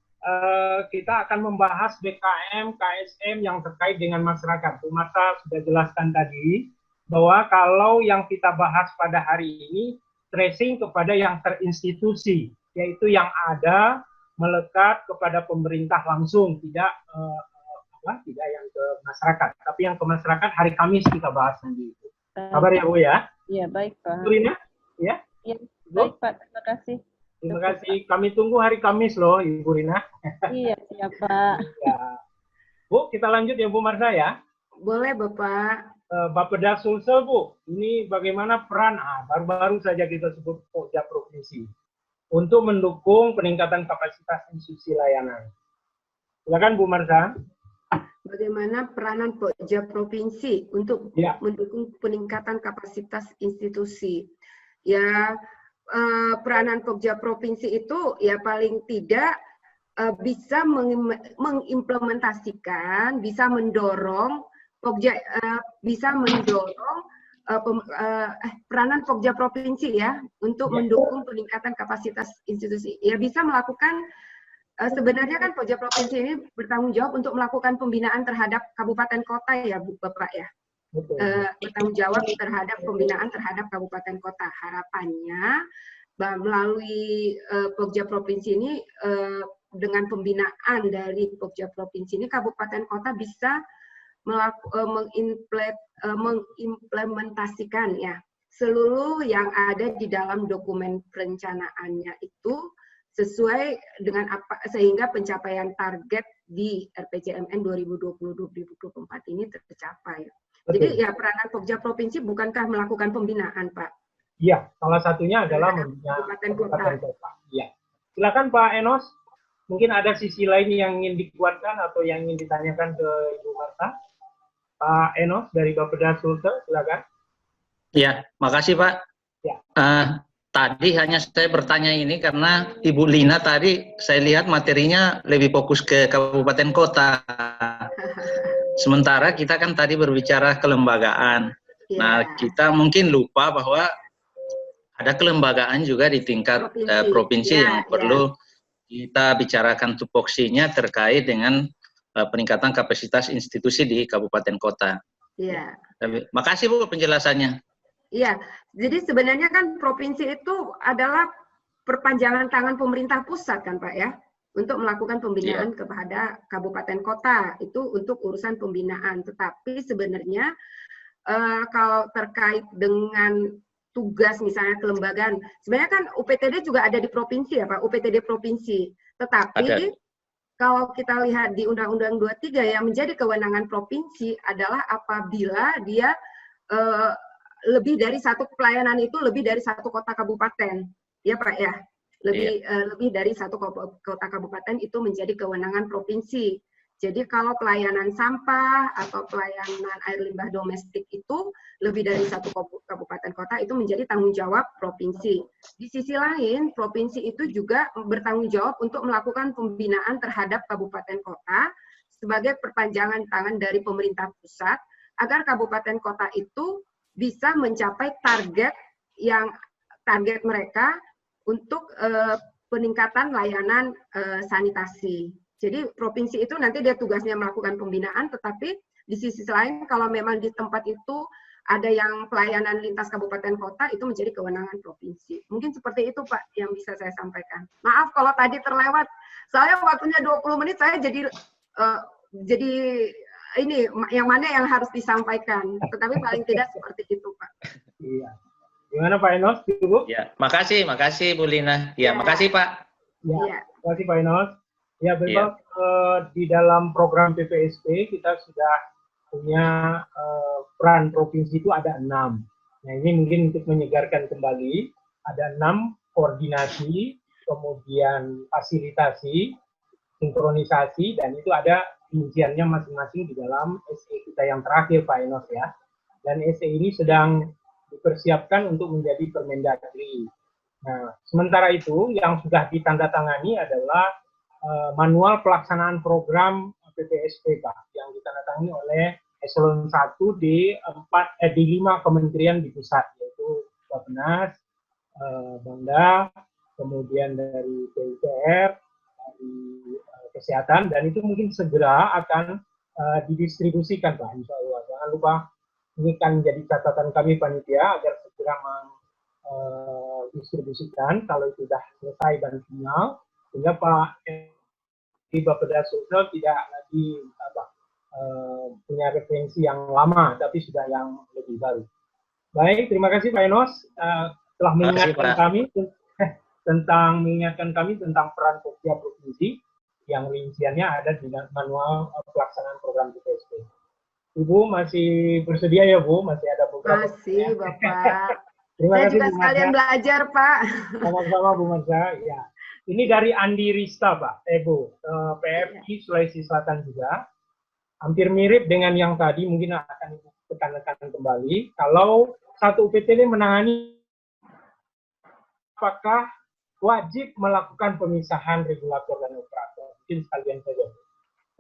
kita akan membahas BKM, KSM yang terkait dengan masyarakat. Bu Marta sudah jelaskan tadi bahwa kalau yang kita bahas pada hari ini tracing kepada yang terinstitusi, yaitu yang ada melekat kepada pemerintah langsung, tidak tidak yang ke masyarakat, tapi yang ke masyarakat hari Kamis kita bahas nanti. Kabar ya Bu ya? Iya baik Pak. Bu Rina? Ya? Iya baik Pak, terima kasih. Terima kasih. Kami tunggu hari Kamis loh, Ibu Rina. Iya, siap Pak. Ya. Bu, kita lanjut ya Bu Marta ya. Boleh Bapak. Bapeda Sulsel Bu, ini bagaimana peran baru-baru saja kita sebut Pokja Provinsi untuk mendukung peningkatan kapasitas institusi layanan. Silakan Bu Marta. Bagaimana peranan Pokja Provinsi untuk mendukung peningkatan kapasitas institusi? Ya, peranan Pokja Provinsi itu ya paling tidak bisa mengimplementasikan, bisa mendorong Pokja, bisa mendorong peranan Pokja Provinsi ya untuk mendukung peningkatan kapasitas institusi. Ya bisa melakukan sebenarnya kan Pokja Provinsi ini bertanggung jawab untuk melakukan pembinaan terhadap kabupaten kota ya Bapak ya. Bertanggung jawab terhadap pembinaan terhadap kabupaten kota. Harapannya melalui Pokja Provinsi ini dengan pembinaan dari Pokja Provinsi ini kabupaten kota bisa mengimplementasikan ya seluruh yang ada di dalam dokumen perencanaannya itu sesuai dengan apa sehingga pencapaian target di RPJMN 2020-2024 ini tercapai. Betul. Jadi ya peranan Pokja Provinsi bukankah melakukan pembinaan, Pak? Iya, salah satunya adalah membina kabupaten kota. Iya. Silakan Pak Enos. Mungkin ada sisi lain yang ingin dikuatkan atau yang ingin ditanyakan ke Ibu Marta. Pak Enos dari Bapeda Sulsel, silakan. Ya, makasih Pak. Ya. Tadi hanya saya bertanya ini karena Ibu Lina tadi saya lihat materinya lebih fokus ke kabupaten kota. Sementara kita kan tadi berbicara kelembagaan. Nah, kita mungkin lupa bahwa ada kelembagaan juga di tingkat provinsi yang perlu kita bicarakan tupoksinya terkait dengan peningkatan kapasitas institusi di kabupaten kota. Iya. Makasih Bu penjelasannya. Iya, jadi sebenarnya kan provinsi itu adalah perpanjangan tangan pemerintah pusat kan Pak ya, untuk melakukan pembinaan kepada kabupaten kota, itu untuk urusan pembinaan. Tetapi sebenarnya kalau terkait dengan tugas misalnya kelembagaan, sebenarnya kan UPTD juga ada di provinsi ya Pak, UPTD provinsi. Tetapi kalau kita lihat di Undang-Undang 23 yang menjadi kewenangan provinsi adalah apabila dia lebih dari satu pelayanan itu lebih dari satu kota kabupaten, ya Pak ya, lebih dari satu kota kabupaten itu menjadi kewenangan provinsi. Jadi kalau pelayanan sampah atau pelayanan air limbah domestik itu lebih dari satu kabupaten kota itu menjadi tanggung jawab provinsi. Di sisi lain, provinsi itu juga bertanggung jawab untuk melakukan pembinaan terhadap kabupaten kota sebagai perpanjangan tangan dari pemerintah pusat agar kabupaten kota itu bisa mencapai target yang target mereka untuk peningkatan layanan sanitasi. Jadi provinsi itu nanti dia tugasnya melakukan pembinaan, tetapi di sisi lain kalau memang di tempat itu ada yang pelayanan lintas kabupaten kota, itu menjadi kewenangan provinsi. Mungkin seperti itu Pak yang bisa saya sampaikan. Maaf kalau tadi terlewat, soalnya waktunya 20 menit saya jadi ini yang mana yang harus disampaikan. Tetapi paling tidak seperti itu Pak. Iya. Gimana Pak Enos? Bu? Ya, makasih Bu Lina. Ya, makasih Pak. Ya, makasih Pak Enos. Ya, memang di dalam program PPSP kita sudah punya peran provinsi itu ada 6. Nah, ini mungkin untuk menyegarkan kembali, ada 6 koordinasi, kemudian fasilitasi, sinkronisasi, dan itu ada rinciannya masing-masing di dalam SE kita yang terakhir Pak Enos ya. Dan SE ini sedang dipersiapkan untuk menjadi Permendagri. Nah, sementara itu yang sudah ditandatangani adalah manual pelaksanaan program PPSP Pak, yang ditandatangani oleh Eselon 1 di 5 kementerian di pusat, yaitu Bappenas, Bangda, kemudian dari PUPR, dari Kesehatan, dan itu mungkin segera akan didistribusikan Pak, insya Allah. Jangan lupa, ini kan jadi catatan kami panitia agar segera distribusikan kalau itu sudah selesai dan final, sehingga Pak di Bapeda Sosial tidak lagi punya referensi yang lama, tapi sudah yang lebih baru. Baik, terima kasih Pak Enos telah mengingatkan kami tentang peran Pokja Provinsi yang rinciannya ada di manual pelaksanaan program PPSP. Ibu masih bersedia ya Bu? Masih ada beberapa. Masih Bapak. Terima Saya kasih, juga sekalian belajar Pak. Sama-sama Bu Marsha. Ya. Ini dari Andi Rista Pak, Bu, PFI Sulawesi Selatan juga. Hampir mirip dengan yang tadi, mungkin akan tekan-tekan kembali. Kalau satu UPTD menangani, apakah wajib melakukan pemisahan regulator dan operator? Mungkin sekalian saja.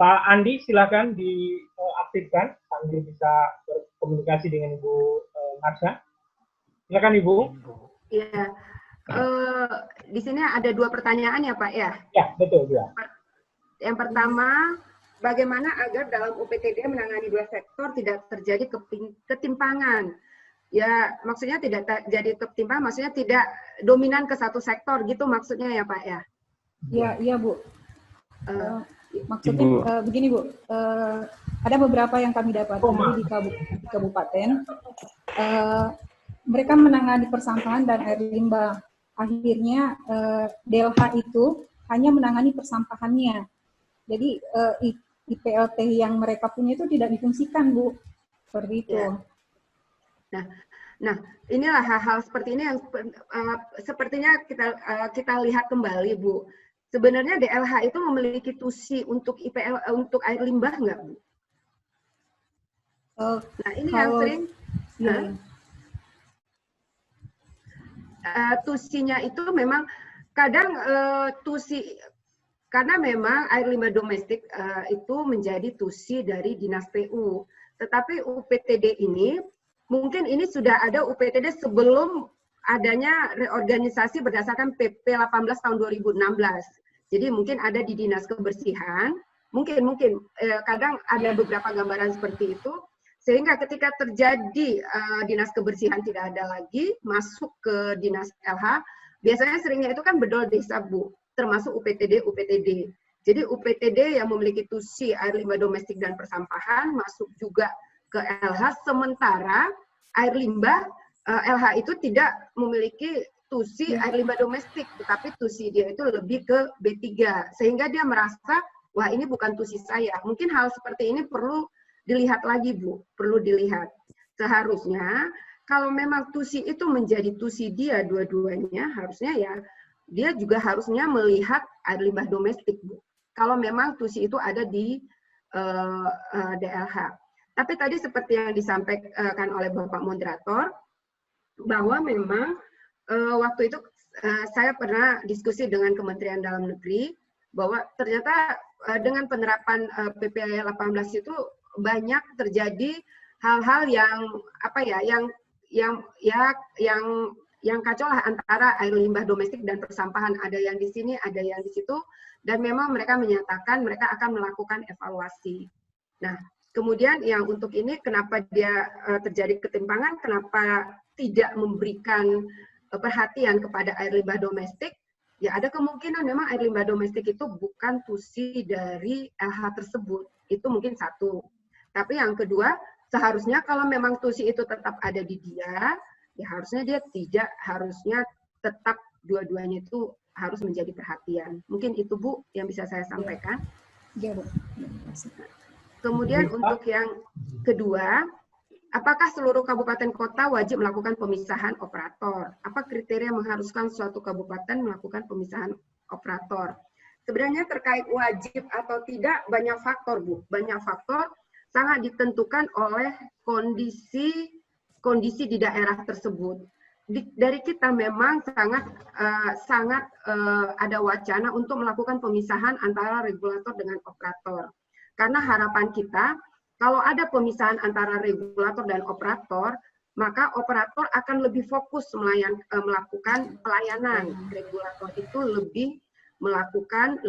Pak Andi, silakan diaktifkan sambil bisa berkomunikasi dengan Ibu Marsha. Silakan Ibu. Iya. Di sini ada 2 pertanyaan ya Pak ya? Ya, betul ya. Yang pertama, bagaimana agar dalam UPTD menangani 2 sektor tidak terjadi ketimpangan? Ya, maksudnya tidak jadi ketimpangan, maksudnya tidak dominan ke satu sektor gitu maksudnya ya Pak ya? Iya Bu. Maksudnya begini Bu, ada beberapa yang kami dapat di kabupaten, mereka menangani persampahan dan air limbah. Akhirnya DLH itu hanya menangani persampahannya. Jadi IPLT yang mereka punya itu tidak difungsikan Bu, seperti itu. Ya. Nah, inilah hal-hal seperti ini yang sepertinya kita lihat kembali Bu. Sebenarnya DLH itu memiliki tusi untuk untuk air limbah nggak Bu? Nah ini yang sering. Tusinya itu memang kadang tusi, karena memang air limbah domestik itu menjadi tusi dari Dinas PU. Tetapi UPTD ini, mungkin ini sudah ada UPTD sebelum adanya reorganisasi berdasarkan PP 18 tahun 2016. Jadi mungkin ada di Dinas Kebersihan, mungkin kadang ada beberapa gambaran seperti itu. Sehingga ketika terjadi Dinas Kebersihan tidak ada lagi, masuk ke Dinas LH, biasanya seringnya itu kan bedol desa Bu, termasuk UPTD. Jadi UPTD yang memiliki tusi air limbah domestik dan persampahan masuk juga ke LH, sementara air limbah LH itu tidak memiliki tusi air limbah domestik, tetapi tusi dia itu lebih ke B3, sehingga dia merasa, wah ini bukan tusi saya. Mungkin hal seperti ini perlu dilihat lagi Bu, perlu dilihat. Seharusnya kalau memang tusi itu menjadi tusi dia dua-duanya, harusnya ya dia juga harusnya melihat air limbah domestik Bu. Kalau memang tusi itu ada di DLH. Tapi tadi seperti yang disampaikan oleh Bapak Moderator, bahwa memang waktu itu saya pernah diskusi dengan Kementerian Dalam Negeri, bahwa ternyata dengan penerapan PP 18 itu banyak terjadi hal-hal yang yang kacau lah antara air limbah domestik dan persampahan. Ada yang di sini, ada yang di situ, dan memang mereka menyatakan mereka akan melakukan evaluasi. Nah, kemudian yang untuk ini kenapa dia terjadi ketimpangan, kenapa tidak memberikan perhatian kepada air limbah domestik? Ya ada kemungkinan memang air limbah domestik itu bukan tusi dari LH tersebut. Itu mungkin satu. Tapi yang kedua, seharusnya kalau memang tusi itu tetap ada di dia, ya harusnya dia tidak, harusnya tetap dua-duanya itu harus menjadi perhatian. Mungkin itu Bu yang bisa saya sampaikan. Ya, Bu. Kemudian untuk yang kedua, apakah seluruh kabupaten kota wajib melakukan pemisahan operator? Apa kriteria mengharuskan suatu kabupaten melakukan pemisahan operator? Sebenarnya terkait wajib atau tidak banyak faktor, Bu. Banyak faktor sangat ditentukan oleh kondisi di daerah tersebut. Dari kita memang sangat ada wacana untuk melakukan pemisahan antara regulator dengan operator. Karena harapan kita, kalau ada pemisahan antara regulator dan operator, maka operator akan lebih fokus melakukan pelayanan. Regulator itu lebih melakukan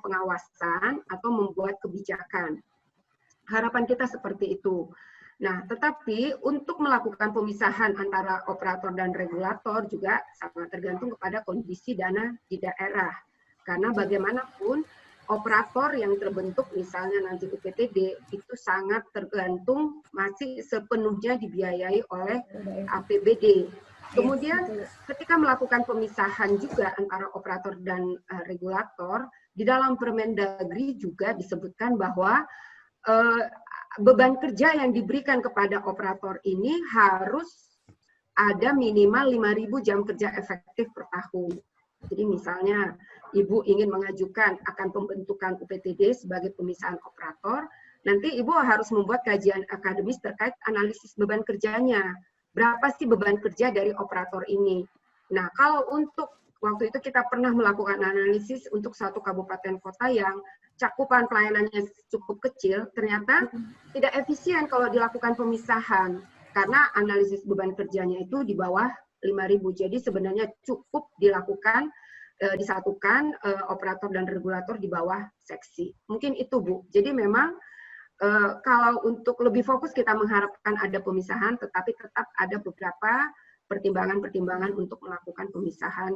pengawasan atau membuat kebijakan. Harapan kita seperti itu. Nah, tetapi untuk melakukan pemisahan antara operator dan regulator juga sangat tergantung kepada kondisi dana di daerah. Karena bagaimanapun operator yang terbentuk misalnya nanti UPTD itu sangat tergantung masih sepenuhnya dibiayai oleh APBD. Kemudian ketika melakukan pemisahan juga antara operator dan regulator, di dalam Permendagri juga disebutkan bahwa beban kerja yang diberikan kepada operator ini harus ada minimal 5.000 jam kerja efektif per tahun. Jadi misalnya Ibu ingin mengajukan akan pembentukan UPTD sebagai pemisahan operator, nanti Ibu harus membuat kajian akademis terkait analisis beban kerjanya. Berapa sih beban kerja dari operator ini? Nah, kalau untuk waktu itu kita pernah melakukan analisis untuk satu kabupaten kota yang cakupan pelayanannya cukup kecil, ternyata tidak efisien kalau dilakukan pemisahan karena analisis beban kerjanya itu di bawah 5.000. Jadi sebenarnya cukup dilakukan disatukan operator dan regulator di bawah seksi. Mungkin itu Bu. Jadi memang kalau untuk lebih fokus kita mengharapkan ada pemisahan, tetapi tetap ada beberapa pertimbangan-pertimbangan untuk melakukan pemisahan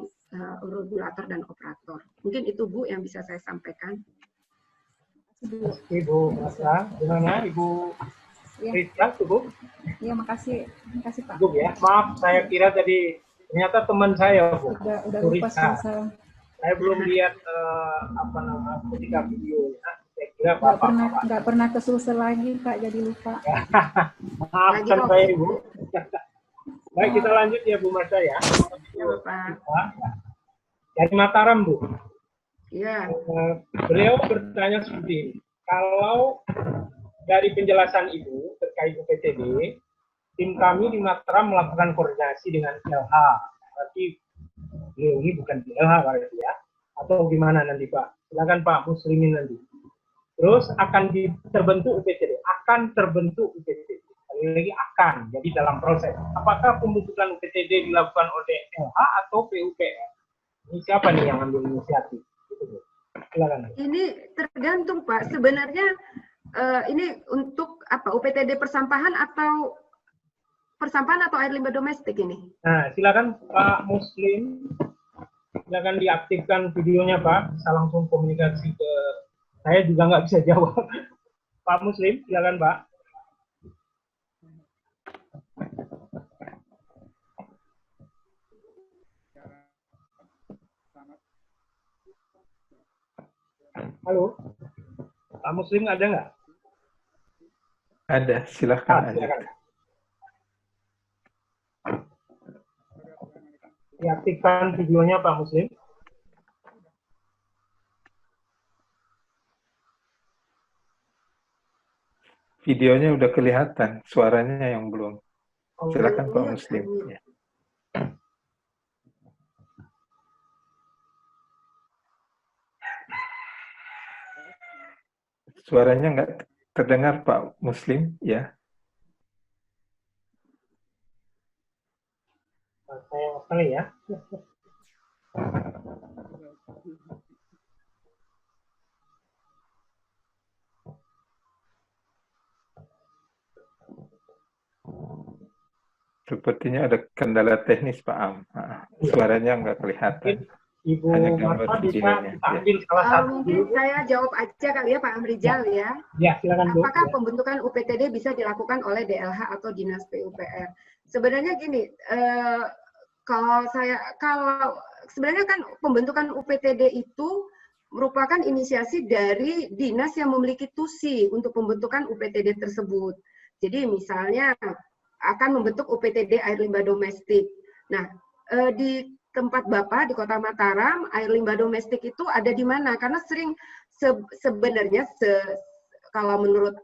regulator dan operator. Mungkin itu Bu yang bisa saya sampaikan. Ibu Masa, gimana Ibu Rizka, Bu? Iya, makasih Pak. Bu ya, maaf saya kira tadi ternyata teman saya, Bu. Udah lupa saya belum lihat ketika videonya. Saya kira Bapak. Nggak pernah ke Sulsel lagi, Kak, jadi lupa. Maafkan saya, Ibu. Baik, kita lanjut ya, Bu Marsa ya. Ya, Pak. Dari Mataram, Bu. Iya. Beliau bertanya seperti ini. Kalau dari penjelasan Ibu terkait UPTD, tim kami di Mataram melakukan koordinasi dengan LH. Berarti beliau ini bukan di LH berarti ya. Atau gimana nanti Pak? Silakan Pak Muslimin nanti. Terus akan terbentuk UPTD. Akan terbentuk UPTD. Sekali lagi akan. Jadi dalam proses. Apakah pembentukan UPTD dilakukan oleh LH atau PUPR? Ini siapa nih yang ambil inisiatif? Silakan. Ini tergantung Pak. Sebenarnya ini untuk apa? UPTD persampahan atau air limbah domestik ini? Nah, silakan Pak Muslim, silakan diaktifkan videonya Pak. Bisa langsung komunikasi ke saya juga nggak bisa jawab. Pak Muslim, silakan Pak. Halo, Pak Muslim ada nggak? Ada, silakan. Silakan. Diaktifkan videonya Pak Muslim. Videonya udah kelihatan, suaranya yang belum. Silakan Pak Muslim. Suaranya nggak terdengar Pak Muslim, ya? Saya kali ya. Sepertinya ada kendala teknis Pak Am. Suaranya nggak kelihatan. Ibu Hanya gambar Marta bisa videonya. kita ambil salah satu Mungkin dulu. saya jawab aja kali ya Pak Amrizal ya. Ya, silakan Bu. Apakah Ya. pembentukan UPTD bisa dilakukan oleh DLH atau Dinas PUPR? Sebenarnya gini, kalau sebenarnya kan pembentukan UPTD itu merupakan inisiasi dari dinas yang memiliki tusi untuk pembentukan UPTD tersebut. Jadi misalnya akan membentuk UPTD air limbah domestik. Nah, di tempat Bapak di Kota Mataram, air limbah domestik itu ada di mana? Karena sering sebenarnya kalau menurut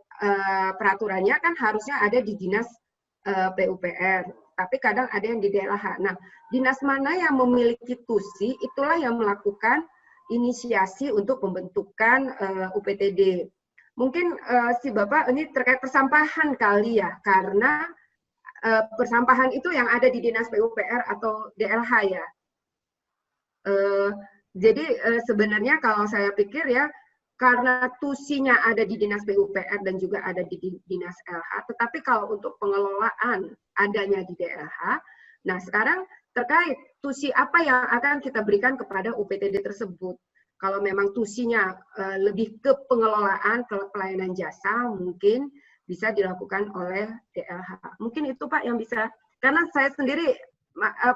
peraturannya kan harusnya ada di Dinas PUPR, tapi kadang ada yang di DLH. Nah, dinas mana yang memiliki tusi, itulah yang melakukan inisiasi untuk pembentukan UPTD. Mungkin si Bapak ini terkait persampahan kali ya, karena persampahan itu yang ada di Dinas PUPR atau DLH ya. Jadi sebenarnya kalau saya pikir ya, karena tusinya ada di Dinas PUPR dan juga ada di Dinas LH, tetapi kalau untuk pengelolaan adanya di DLH, nah sekarang terkait tusi apa yang akan kita berikan kepada UPTD tersebut. Kalau memang tusinya lebih ke pengelolaan, ke pelayanan jasa, mungkin bisa dilakukan oleh DLH. Mungkin itu Pak yang bisa, karena saya sendiri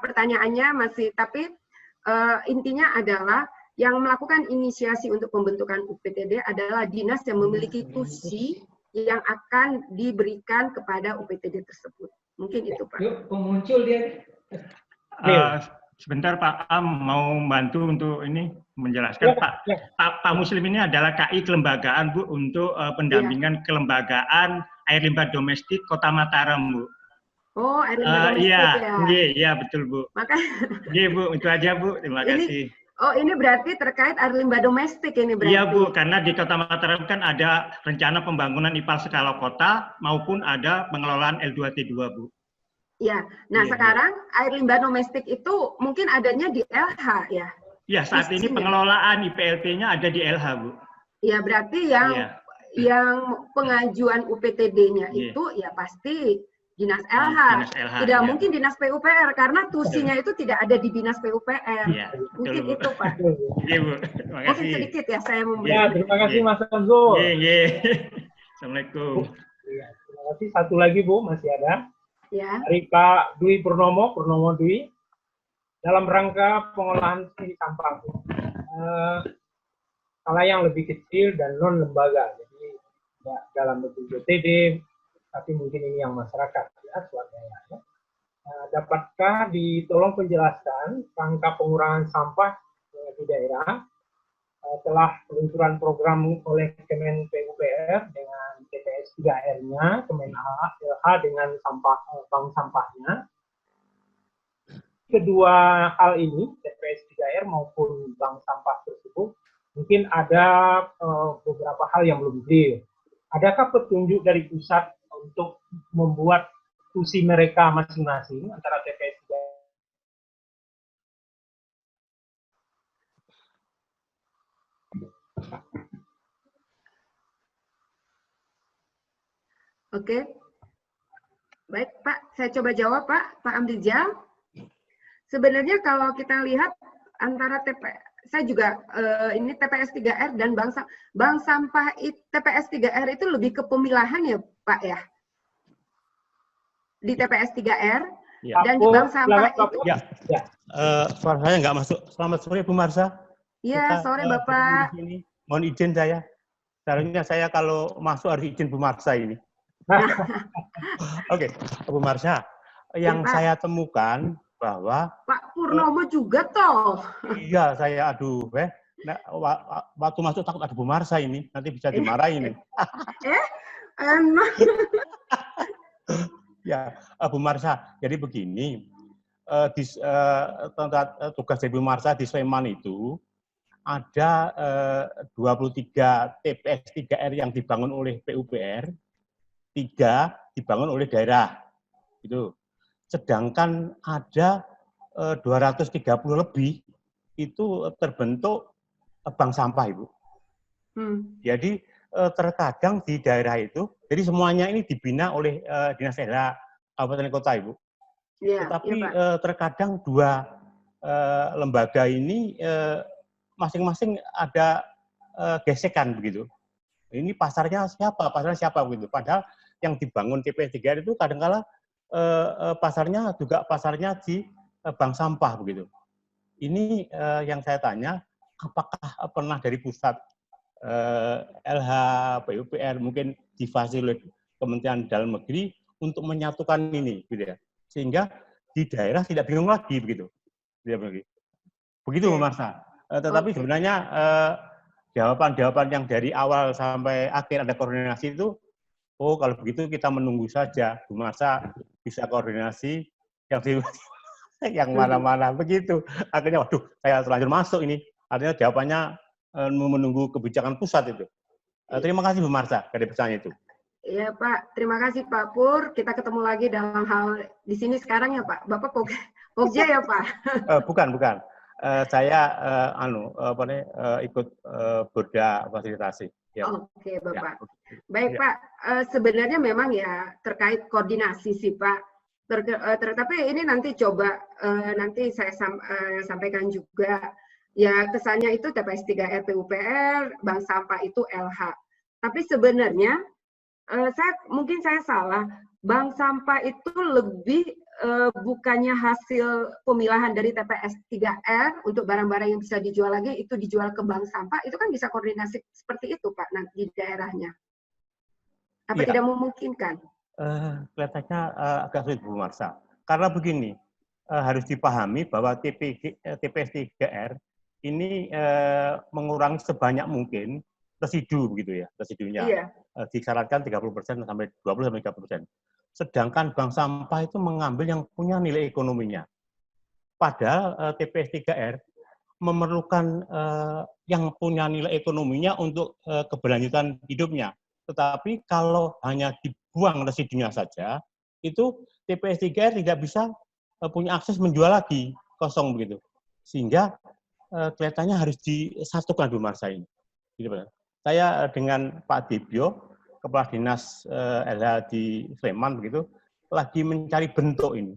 pertanyaannya masih, tapi intinya adalah yang melakukan inisiasi untuk pembentukan UPTD adalah dinas yang memiliki tusi yang akan diberikan kepada UPTD tersebut. Mungkin itu Pak. Yuk, pemuncul dia. Sebentar Pak Am mau membantu untuk ini menjelaskan Pak Muslim ini adalah KI kelembagaan Bu untuk pendampingan kelembagaan air limbah domestik Kota Mataram Bu. Oh, air limbah domestik ya. Iya betul Bu. Iya Bu, itu aja Bu. Terima kasih. Oh, ini berarti terkait air limbah domestik ini berarti? Iya Bu, karena di Kota Mataram kan ada rencana pembangunan IPAL skala kota maupun ada pengelolaan L2T2 Bu. Ya, nah sekarang air limbah domestik itu mungkin adanya di LH ya? Iya, saat ini pengelolaan IPLT-nya ada di LH, Bu. Ya, berarti yang pengajuan UPTD-nya itu ya pasti Dinas LH. Tidak mungkin Dinas PUPR, karena tusinya itu tidak ada di Dinas PUPR. Ya, mungkin itu, Pak. Iya, Bu. Terima kasih. Mungkin sedikit ya saya memberi. Ya, terima kasih Mas Anzul. Iya. Assalamualaikum. Ya, terima kasih. Satu lagi, Bu, masih ada. Ya. Dari Pak Dwi Purnomo Dwi, dalam rangka pengolahan sampah, skala yang lebih kecil dan non lembaga, jadi ya, dalam bentuk BTD, tapi mungkin ini yang masyarakat ya, swadaya. Ya. Dapatkah ditolong penjelaskan rangka pengurangan sampah di daerah telah peluncuran program oleh Kemen PUPR dengan TPS 3R-nya, Kemen LH dengan bank sampahnya. Kedua hal ini, TPS 3R maupun bank sampah tersebut, mungkin ada beberapa hal yang belum clear. Adakah petunjuk dari pusat untuk membuat tusi mereka masing-masing antara TPS 3R? Oke, baik Pak, saya coba jawab Pak Amrizal. Sebenarnya kalau kita lihat antara saya juga ini TPS 3R dan bank sampah TPS 3R itu lebih ke pemilahan ya Pak ya? Di TPS 3R dan di bank sampah itu. Ya. Suara saya nggak masuk. Selamat sore Bu Marsha. Iya, sore Bapak. Mohon izin saya. Seharusnya saya kalau masuk harus izin Bu Marsha ini. Oke, Bu Marsha, yang saya temukan bahwa Pak Purnomo juga toh. Iya, saya waktu masuk takut ada Bu Marsha ini, nanti bisa dimarahin. Enak. Ya, Bu Marsha, jadi begini, tugas dari Bu Marsha di Sleman itu ada 23 TPS 3R yang dibangun oleh PUPR, 3 dibangun oleh daerah. Gitu. Sedangkan ada 230 lebih itu terbentuk bank sampah, Ibu. Jadi terkadang di daerah itu, jadi semuanya ini dibina oleh Dinas LH Kabupaten Kota, Ibu. Tetapi terkadang dua lembaga ini masing-masing ada gesekan begitu. Ini pasarnya siapa begitu. Padahal yang dibangun TPS 3R itu kadang-kala pasarnya juga pasarnya di bank sampah begitu. Ini yang saya tanya, apakah pernah dari pusat LH, PUPR mungkin difasilitasi Kementerian Dalam Negeri untuk menyatukan ini, gitu ya, sehingga di daerah tidak bingung lagi begitu. Begitu, Mbak Marsa. Tetapi sebenarnya jawaban-jawaban yang dari awal sampai akhir ada koordinasi itu, oh kalau begitu kita menunggu saja, Bu Marsa bisa koordinasi yang mana-mana begitu. Akhirnya, waduh, saya terlanjur masuk ini. Artinya jawabannya menunggu kebijakan pusat itu. Terima kasih Bu Marsa dari pesannya itu. Iya Pak, terima kasih Pak Pur. Kita ketemu lagi dalam hal di sini sekarang ya Pak. Bapak Pokja ya Pak? Bukan. Saya ikut Burda fasilitasi. Ya. Oke Bapak. Ya. Baik Pak, sebenarnya memang ya terkait koordinasi sih Pak. Tetapi ini nanti coba nanti saya sampaikan juga. Ya kesannya itu TPS 3R PUPR, bank sampah itu LH. Tapi sebenarnya mungkin saya salah. Bank sampah itu lebih bukannya hasil pemilahan dari TPS 3R untuk barang-barang yang bisa dijual lagi itu dijual ke bank sampah, itu kan bisa koordinasi seperti itu Pak nanti di daerahnya. Apa tidak memungkinkan? Kelihatannya agak sulit Bu Marsa. Karena begini, harus dipahami bahwa TPS 3R ini mengurangi sebanyak mungkin residu begitu ya, residunya. Iya. Disyaratkan 30% sampai 20-30%. Sedangkan bank sampah itu mengambil yang punya nilai ekonominya. Padahal TPS 3R memerlukan yang punya nilai ekonominya untuk keberlanjutan hidupnya. Tetapi kalau hanya dibuang residunya saja, itu TPS 3R tidak bisa punya akses menjual lagi, kosong begitu. Sehingga kelihatannya harus disatukan Bu Marsa ini. Saya dengan Pak Dibyo, Kepala Dinas LH di Sleman begitu, lagi mencari bentuk ini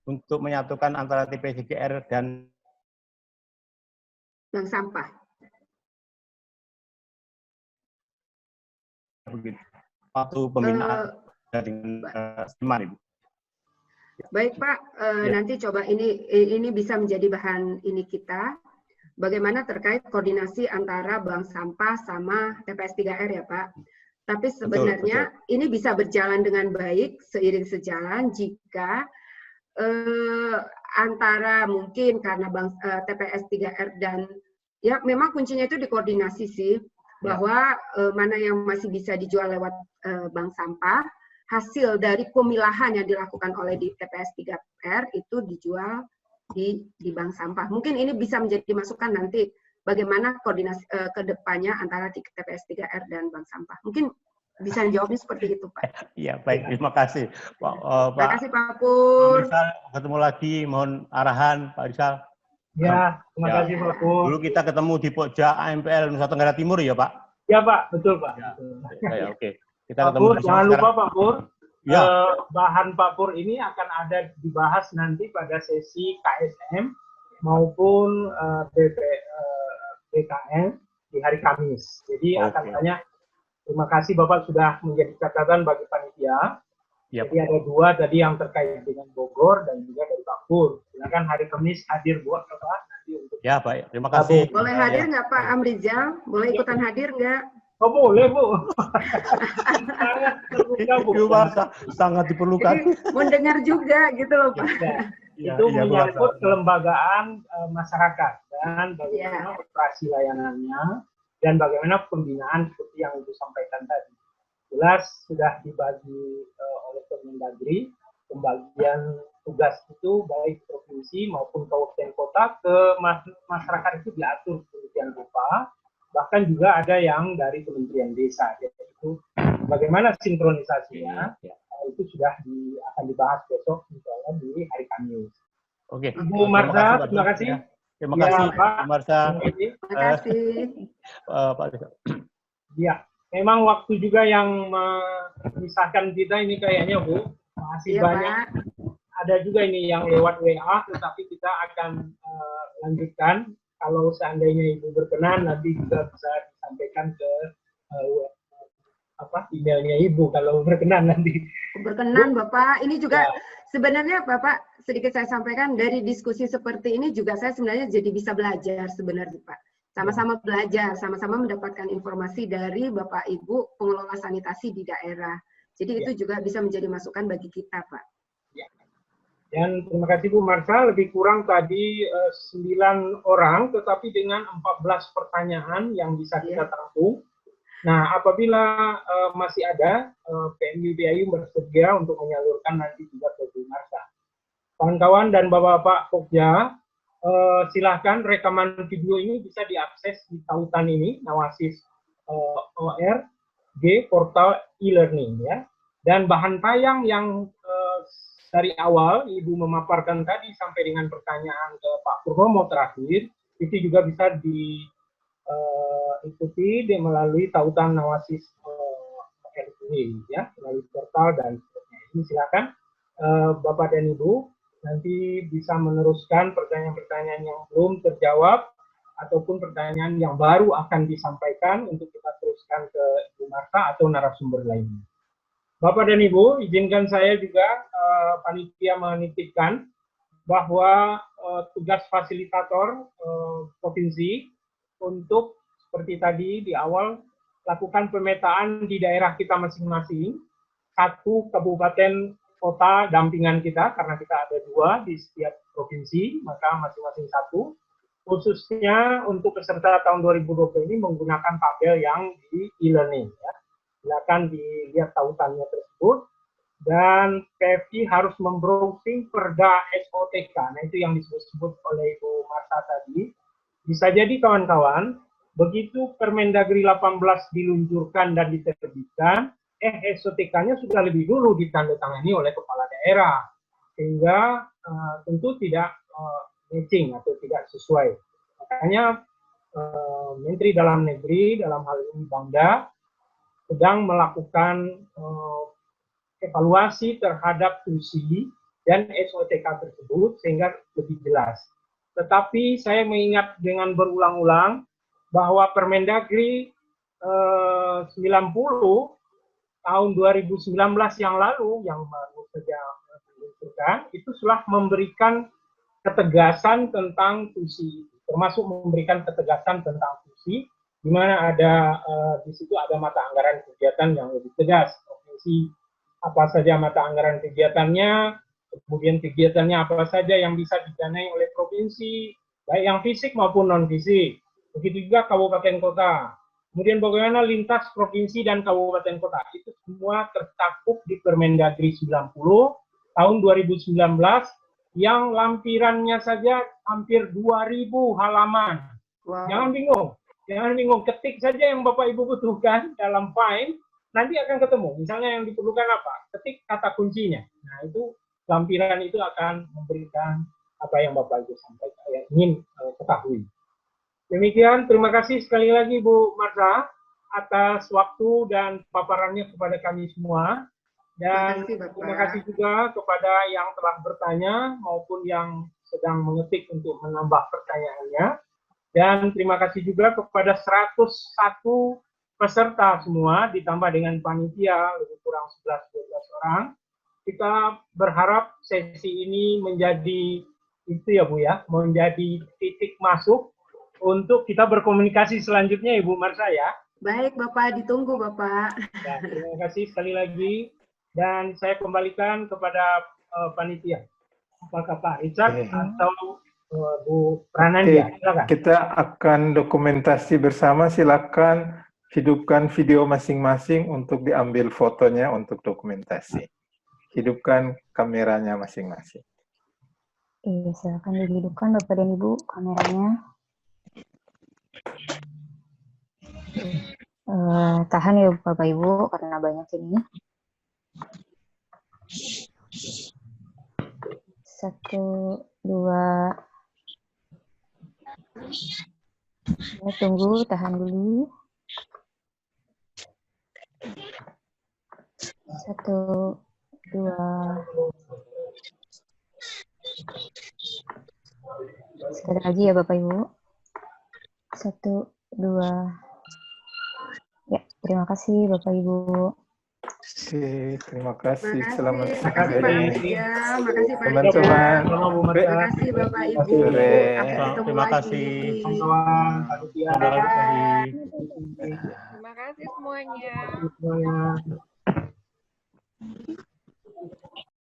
untuk menyatukan antara TPS 3R dan bank sampah. Begitu. Waktu pembinaan dengan Sleman, Ibu. Baik Pak, nanti coba ini bisa menjadi bahan ini kita. Bagaimana terkait koordinasi antara bank sampah sama TPS 3R ya Pak. Tapi sebenarnya betul. Ini bisa berjalan dengan baik seiring sejalan jika antara mungkin karena bank TPS 3R dan ya memang kuncinya itu dikoordinasi sih bahwa mana yang masih bisa dijual lewat bank sampah, hasil dari pemilahan yang dilakukan oleh di TPS 3R itu dijual di bank sampah. Mungkin ini bisa menjadi masukan nanti bagaimana koordinasi ke depannya antara TPS 3R dan bank sampah. Mungkin bisa jawabnya seperti itu, Pak. Iya, baik. Terima kasih. Terima kasih, Pak Pur. Pak Rizal, ketemu lagi. Mohon arahan, Pak Rizal. Ya, terima kasih, Pak Pur. Dulu kita ketemu di Pokja AMPL Nusa Tenggara Timur ya, Pak? Ya, Pak. Betul, Pak. Ya, oke. Kita Pak ketemu Pur, jangan lupa, Pak Pur. Ya. Bahan Pak Pur ini akan ada dibahas nanti pada sesi KSM maupun BKN di hari Kamis. Jadi akan banyak. Terima kasih Bapak sudah menjadi catatan bagi panitia. Yep. Jadi ada dua tadi yang terkait dengan Bogor dan juga dari Pak Pur. Silakan hari Kamis hadir buat Bapak nanti untuk. Ya Pak, terima kasih. Boleh hadir nggak Pak Amrizal? Boleh ikutan hadir nggak? Oh boleh Bu. Sangat terbuka Bu. Sangat diperlukan. Jadi, mendengar juga gitu loh Pak. Itu menyangkut kelembagaan masyarakat dan bagaimana operasi layanannya dan bagaimana pembinaan seperti yang Ibu sampaikan tadi. Jelas sudah dibagi oleh Kemendagri pembagian tugas itu baik provinsi maupun kabupaten kota ke masyarakat itu diatur sedemikian rupa. Bahkan juga ada yang dari Kementerian Desa. Jadi itu bagaimana sinkronisasinya itu sudah akan dibahas besok misalnya di hari Kamis. Oke. Ibu Marsa, terima kasih. Terima kasih, Pak. Bu Marsa. Terima kasih. Pak Rizal. Ya, memang waktu juga yang memisahkan kita ini kayaknya, Bu. Masih banyak. Pak. Ada juga ini yang lewat WA, tetapi kita akan lanjutkan. Kalau seandainya Ibu berkenan, nanti juga bisa disampaikan ke emailnya Ibu kalau berkenan nanti. Berkenan Bapak. Ini juga sebenarnya Bapak, sedikit saya sampaikan, dari diskusi seperti ini juga saya sebenarnya jadi bisa belajar sebenarnya Pak. Sama-sama belajar, sama-sama mendapatkan informasi dari Bapak Ibu pengelola sanitasi di daerah. Jadi itu juga bisa menjadi masukan bagi kita Pak. Dan terima kasih Bu Marsa, lebih kurang tadi 9 orang, tetapi dengan 14 pertanyaan yang bisa kita tampung. Nah, apabila masih ada, PMI bersedia untuk menyalurkan nanti juga ke Bu Marsa. Kawan-kawan dan Bapak-Bapak Pokja, silahkan rekaman video ini bisa diakses di tautan ini, Nawasis ORG, portal e-learning ya. Dan bahan tayang yang dari awal Ibu memaparkan tadi sampai dengan pertanyaan ke Pak Purnomo terakhir, itu juga bisa diikuti melalui tautan Nawasis ini ya, melalui portal dan sebagainya. Ini silakan Bapak dan Ibu nanti bisa meneruskan pertanyaan-pertanyaan yang belum terjawab ataupun pertanyaan yang baru akan disampaikan untuk kita teruskan ke Ibu Marta atau narasumber lainnya. Bapak dan Ibu, izinkan saya juga panitia menitipkan bahwa tugas fasilitator provinsi untuk seperti tadi di awal lakukan pemetaan di daerah kita masing-masing, satu kabupaten kota dampingan kita karena kita ada 2 di setiap provinsi, maka masing-masing satu. Khususnya untuk peserta tahun 2020 ini menggunakan tabel yang di e-learning ya. Silakan dilihat tautannya tersebut, dan PFI harus membrowsing Perda SOTK. Nah, itu yang disebut oleh Ibu Marta tadi. Bisa jadi kawan-kawan, begitu Permendagri 18 diluncurkan dan diterbitkan, SOTK-nya sudah lebih dulu ditandatangani oleh kepala daerah, sehingga tentu tidak matching atau tidak sesuai. Makanya Menteri Dalam Negeri dalam hal ini Bangda sedang melakukan evaluasi terhadap fungsi dan SOTK tersebut sehingga lebih jelas. Tetapi saya mengingat dengan berulang-ulang bahwa Permendagri 90 tahun 2019 yang lalu yang baru saja diluncurkan itu sudah memberikan ketegasan tentang fungsi, termasuk memberikan ketegasan tentang fungsi, di mana ada di situ ada mata anggaran kegiatan yang lebih tegas, provinsi apa saja mata anggaran kegiatannya, kemudian kegiatannya apa saja yang bisa didanai oleh provinsi, baik yang fisik maupun non fisik. Begitu juga kabupaten kota. Kemudian bagaimana lintas provinsi dan kabupaten kota, itu semua tercakup di Permendagri 90 tahun 2019 yang lampirannya saja hampir 2.000 halaman. Wow. Jangan bingung, ketik saja yang Bapak Ibu butuhkan dalam file, nanti akan ketemu. Misalnya yang diperlukan apa? Ketik kata kuncinya. Nah, itu lampiran itu akan memberikan apa yang Bapak Ibu sampaikan, yang ingin ketahui. Demikian, terima kasih sekali lagi Bu Marta atas waktu dan paparannya kepada kami semua. Dan terima kasih juga kepada yang telah bertanya maupun yang sedang mengetik untuk menambah pertanyaannya. Dan terima kasih juga kepada 101 peserta semua, ditambah dengan panitia lebih kurang 11-12 orang. Kita berharap sesi ini menjadi, itu ya Bu ya, menjadi titik masuk untuk kita berkomunikasi selanjutnya Ibu Marsa ya. Baik Bapak, ditunggu Bapak. Ya, terima kasih sekali lagi. Dan saya kembalikan kepada panitia. Apakah Pak Richard atau Bu Prananda? Silakan. Kita akan dokumentasi bersama. Silakan hidupkan video masing-masing untuk diambil fotonya untuk dokumentasi. Hidupkan kameranya masing-masing. Silakan dihidupkan Bapak dan Ibu kameranya. Tahan ya Bapak Ibu karena banyak ini. 1, 2. Ya, tunggu, tahan dulu. 1, 2. Sekali lagi ya Bapak Ibu. 1, 2. Ya, terima kasih Bapak Ibu. Oke, terima kasih. Selamat Terima kasih Pak Arja, makasih Pak Arja. teman-teman. Terima kasih Bapak Ibu. Sampai ketemu Terima lagi. kasih. Dadah. Terima kasih semuanya. Semuanya.